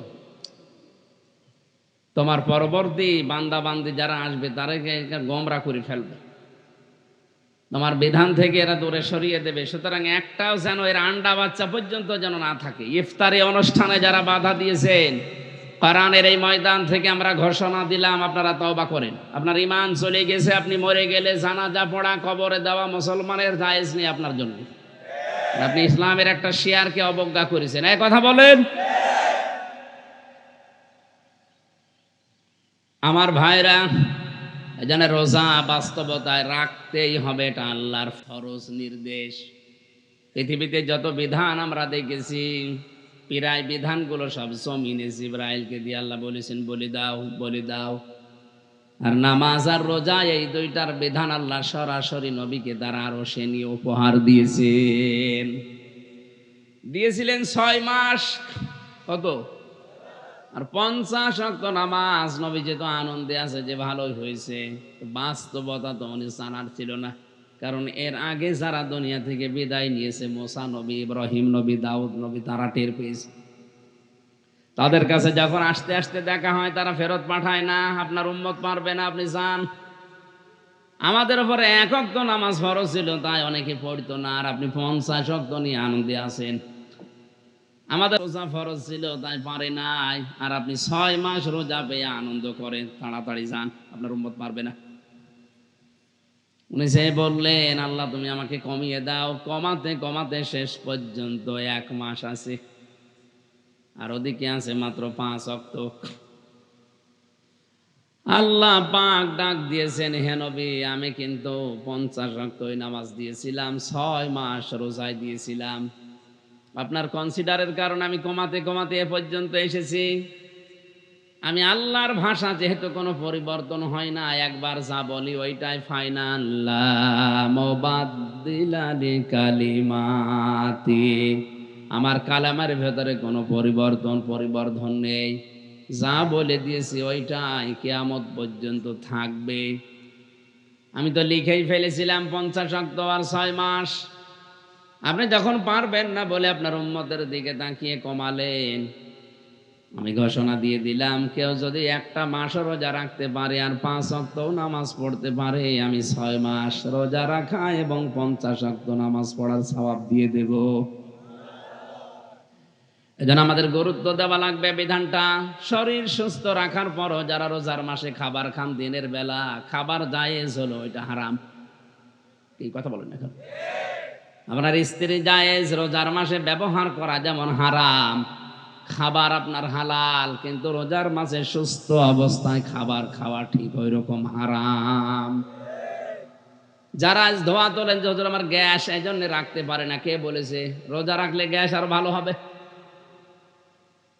A: তোমার পরবর্তী বান্দা বান্দি যারা আসবে তারাকে গোমরা করে ফেলবে, তোমার বিধান থেকে এরা দূরে সরিয়ে দেবে। সুতরাং একটাও যেন এর আন্ডা বাচ্চা পর্যন্ত যেন না থাকে। ইফতারি অনুষ্ঠানে যারা বাধা দিয়েছেন, কোরআনের এই ময়দান থেকে আমরা ঘোষণা দিলাম, আপনারা তওবা করেন। আপনার ঈমান চলে গেছে, আপনি মরে গেলে জানাজা পড়া, কবরে দেওয়া মুসলমানের জায়েজ নেই আপনার জন্য। আপনি ইসলামের একটা শিয়ারকে অবজ্ঞা করেছেন। এই কথা বলেন। আমার ভাইরা, এজন্য রোজা বাস্তবতায় রাখতেই হবে, এটা আল্লাহর ফরজ নির্দেশ। পৃথিবীতে যত বিধান আমরা দেখেছি, প্রায় বিধানগুলো সব জমিনে জিবরাইলকে দিয়ে আল্লাহ বলেছেন বলি দাও, বলি দাও। আর নামাজ আর রোজা, এই দুইটার বিধান আল্লাহ সরাসরি নবীকে দ্বারা আরো সে নিয়ে উপহার দিয়েছিলেন 6 মাস। কত? আর 50 ওয়াক্ত নামাজ। নবী যে তো আনন্দে আছে যে ভালোই হয়েছে, বাস্তবতা তো উনি জানার ছিল না। কারণ এর আগে যারা দুনিয়া থেকে বিদায় নিয়েছে, মুসা নবী, ইব্রাহিম নবী, দাউদ নবী, তারা টের পেয়েছে। তাদের কাছে যখন আস্তে আস্তে দেখা হয়, তারা ফেরত পাঠায় না, আপনার উম্মত পারবে না, আপনি যান। আমাদের উপরে 1 ওয়াক্ত নামাজ ফরজ ছিল, তাই অনেকে পড়তো না, আর আপনি 50 ওয়াক্ত নিয়ে আনন্দে আছেন। আমাদের রোজা ফরজ ছিল, তাই পারে নাই, আর আপনি 6 মাস রোজা পেয়ে আনন্দ করেন। তাড়াতাড়ি যান, আপনার উম্মত পারবে না। উনি সে বললেন, আল্লাহ তুমি আমাকে কমিয়ে দাও। কমাতে কমাতে শেষ পর্যন্ত 1 মাস আছে, আর ওদিকে আছে মাত্র 5 ওয়াক্ত। আল্লাহ পাক ডাক দিয়েছেন, হে নবী, আমি কিন্তু 50 ওয়াক্তই নামাজ দিয়েছিলাম, 6 মাস রোজায় দিয়েছিলাম। আপনার কনসিডারের কারণে আমি কমাতে কমাতে এ পর্যন্ত এসেছি। আমি আল্লাহর ভাষা যেহেতু কোনো পরিবর্তন হয় না, একবার যা বলি ওইটাই ফাইনাল। লা মুবাদদিলা লিকালিমাতি, আমার কালামের ভেতরে কোনো পরিবর্ধন নেই। যা বলে দিয়েছি ওইটাই কিয়ামত পর্যন্ত থাকবে। আমি তো লিখেই ফেলেছিলাম 50 ওয়াক্ত আর 6 মাস। আপনি যখন পারবেন না বলে আপনার উম্মতের দিকে তাকিয়ে কমালেন, আমি ঘোষণা দিয়ে দিলাম, কেউ যদি একটা মাসও রোজা রাখতে পারে আর 5 ওয়াক্তও নামাজ পড়তে পারে, আমি 6 মাস রোজা রাখা এবং 50 ওয়াক্ত নামাজ পড়ার সওয়াব দিয়ে দেব। এজন্য আমাদের গুরুত্ব দেওয়া লাগবে বিধানটা। শরীর সুস্থ রাখার পরও যারা রোজার মাসে খাবার খান, দিনের বেলা খাবার জায়েজ হলো, এটা হারাম। এই কথা বলেন এখন। আপনার স্ত্রী জায়েজ, রোজার মাসে ব্যবহার করা যেমন হারাম, খাবার আপনার হালাল, কিন্তু রোজার মাসে সুস্থ অবস্থায় খাবার খাওয়া ঠিক ওই রকম হারাম। যারা আজ ধোয়া তোলেন যে হুজুর আমার গ্যাস, এই জন্য রাখতে পারে না, কে বলেছে? রোজা রাখলে গ্যাস আর ভালো হবে?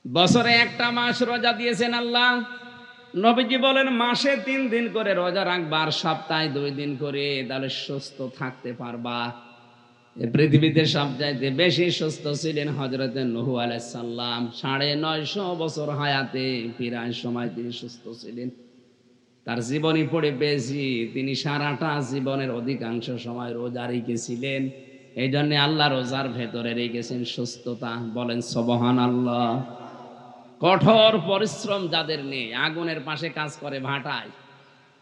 A: বছরে 1টা মাস রোজা দিয়েছেন আল্লাহ। নবীজি বলেন মাসে 3 দিন করে রোজা রাখবা, আর সপ্তাহে 2 দিন করে, তাহলে সুস্থ থাকতে পারবা। পৃথিবীতে সবচাইতে বেশি সুস্থ ছিলেন হযরতে নূহ আলাইহিস সালাম। 950 বছর হায়াতে প্রায় সময় তিনি সুস্থ ছিলেন। তার জীবনী পড়ে পেয়েছি, তিনি সারাটা জীবনের অধিকাংশ সময় রোজা রেখেছিলেন। এই জন্য আল্লাহ রোজার ভেতরে রেখেছেন সুস্থতা। বলেন সুবহানাল্লাহ। কঠোর পরিশ্রম যাদের নেই, আগুনের পাশে কাজ করে ভাটায়,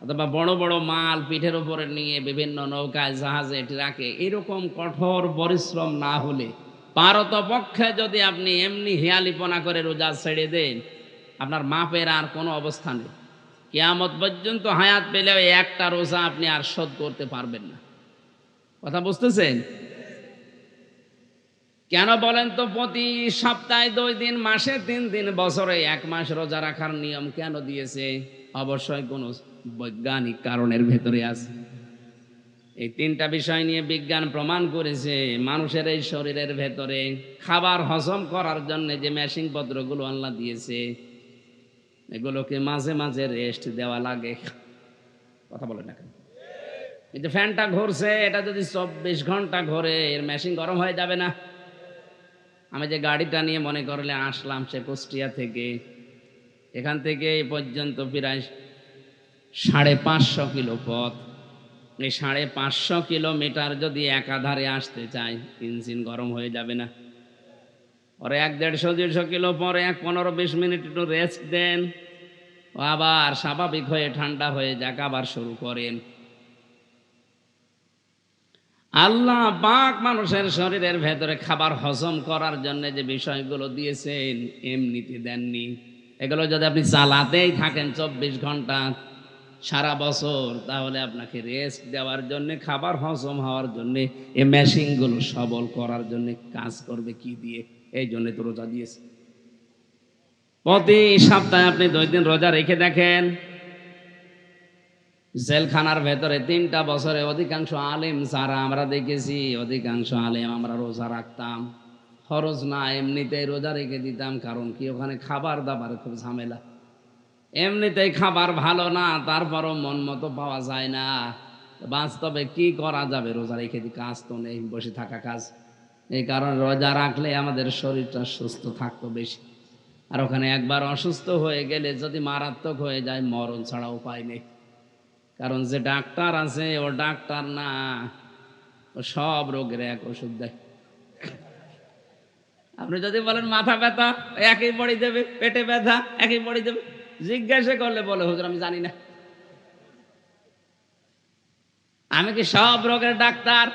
A: অথবা বড় বড় মাল পিঠের উপরে নিয়ে বিভিন্ন নৌকায়, জাহাজে, ট্রাকে, এরকম কঠোর পরিশ্রম না হলে, পারতপক্ষে যদি আপনি এমনি হিয়ালিপনা করে রোজা ছেড়ে দেন, আপনার মাপের আর কোনো অবস্থা নেই। কিয়ামত পর্যন্ত হায়াত পেলেও একটা রোজা আপনি আর শোধ করতে পারবেন না। কথা বুঝতেছেন? কেন বলেন তো? প্রতি সপ্তাহে 2 দিন, মাসে 3 দিন, বছরে 1 মাস রোজা রাখার নিয়ম কেন দিয়েছে? অবশ্যই কোনো বৈজ্ঞানিক কারণের ভেতরে আছে। এই 3টা বিষয় নিয়ে বিজ্ঞান প্রমাণ করেছে, মানুষের এই শরীরের ভেতরে খাবার হজম করার জন্য যে মেশিন পত্রগুলো আল্লাহ দিয়েছে, এগুলোকে মাঝে মাঝে রেস্ট দেওয়া লাগে। কথা বলেন না কেন? এই যে ফ্যানটা ঘুরছে, এটা যদি 24 ঘন্টা ঘোরে, এর মেশিন গরম হয়ে যাবে না? আমি যে গাড়িটা নিয়ে মনে করলে আসলাম সে কুষ্টিয়া থেকে, এখান থেকে এই পর্যন্ত প্রায় 550 কিলো পথ। এই 550 কিলোমিটার যদি একাধারে আসতে চাই, ইঞ্জিন গরম হয়ে যাবে না? পরে 150-150 কিলো পরে 15-20 মিনিট একটু রেস্ট দেন, আবার স্বাভাবিক হয়ে ঠান্ডা হয়ে যাক, আবার শুরু করেন। আল্লাহ পাক মানুষের শরীরের ভেতরে খাবার হজম করার জন্য যে বিষয়গুলো দিয়েছেন, এমনিতে দেননি। এগুলো যদি আপনি চালাতেই থাকেন 24 ঘন্টা সারা বছর, তাহলে আপনাকে রেস্ট দেওয়ার জন্য, খাবার হজম হওয়ার জন্য, এই মেশিনগুলো সবল করার জন্য কাজ করবে কি দিয়ে? এই জন্য তো রোজা দিয়েছে। প্রতি সপ্তাহে আপনি 2 দিন রোজা রেখে দেখেন, জেলখানার ভেতরে 3টা বছরে অধিকাংশ আলেম যারা আমরা দেখেছি, অধিকাংশ আলেম আমরা রোজা রাখতাম। ফরজ না, এমনিতেই রোজা রেখে দিতাম। কারণ কি, ওখানে খাবার দাবার খুব ঝামেলা। এমনিতেই খাবার ভালো না, তারপরও মন মতো পাওয়া যায় না। বাস্তবে কি করা যাবে, রোজা রেখে দিই, কাজ তো নেই, বসে থাকা কাজ। এই কারণে রোজা রাখলে আমাদের শরীরটা সুস্থ থাকতো বেশি। আর ওখানে একবার অসুস্থ হয়ে গেলে যদি মারাত্মক হয়ে যায়, মরণ ছাড়া উপায় নেই। কারণ যে ডাক্তার আছে ও ডাক্তার না, ও সব রোগের এক ওষুধ দেয়। আপনি যদি বলেন মাথা ব্যথা, একই বড়ি দেবে, পেটে ব্যথা একই বড়ি দেবে। জিজ্ঞাসা করলে বলে, হুজুর আমি জানি না, আমি কি সব রোগের ডাক্তার?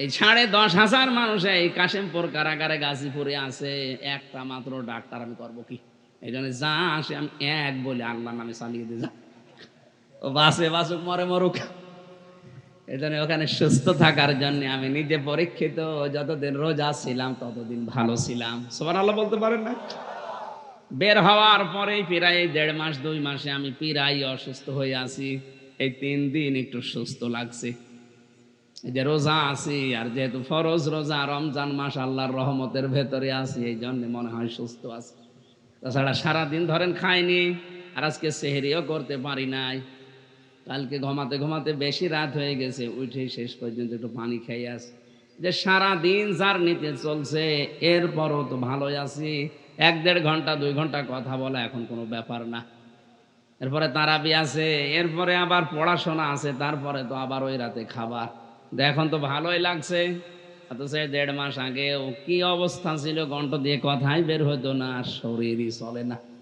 A: এই 10,500 মানুষ এই কাশিমপুর কারাগারে গাজীপুরে আছে, একটা মাত্র ডাক্তার আমি করবো কি? এই জন্য যা আসে আমি এক বলে আল্লাহর নামে চালিয়ে দিয়ে যা, ও বাসে বাসুক মরে মরুক। এই জন্য ওখানে সুস্থ থাকার জন্য আমি নিজে পরীক্ষিত, যতদিন রোজা ছিলাম ততদিন ভালো ছিলাম। সুবহানাল্লাহ বলতে পারেন না? বের হওয়ার পরেই প্রায় 1.5 মাস 2 মাসে আমি প্রায় অসুস্থ হয়ে আছি। এই 3 দিন একটু সুস্থ লাগছে। এই যে রোজা আছি, আর যেহেতু ফরজ রোজা, রমজান মাস আল্লাহর রহমতের ভেতরে আছি, এই জন্য মনে হয় সুস্থ আছি। তাছাড়া সারাদিন ধরেন খাইনি, আর আজকে সেহরিও করতে পারি নাই। কালকে ঘুমাতে ঘুমাতে বেশি রাত হয়ে গেছে, উঠে শেষ পর্যন্ত একটু পানি খেয়ে আসি। যে সারাদিন যার নিতে চলছে, এরপরও তো ভালোই আছি। 1-1.5 ঘন্টা 2 ঘন্টা কথা বলা এখন কোনো ব্যাপার না। এরপরে তারাবি আছে, এরপরে আবার পড়াশোনা আছে, তারপরে তো আবার ওই রাতে খাবার। এখন তো ভালোই লাগছে। অথচ 1.5 মাস আগে ও কি অবস্থা ছিল, কণ্ঠ দিয়ে কথাই বের হতো না, শরীরই চলে না।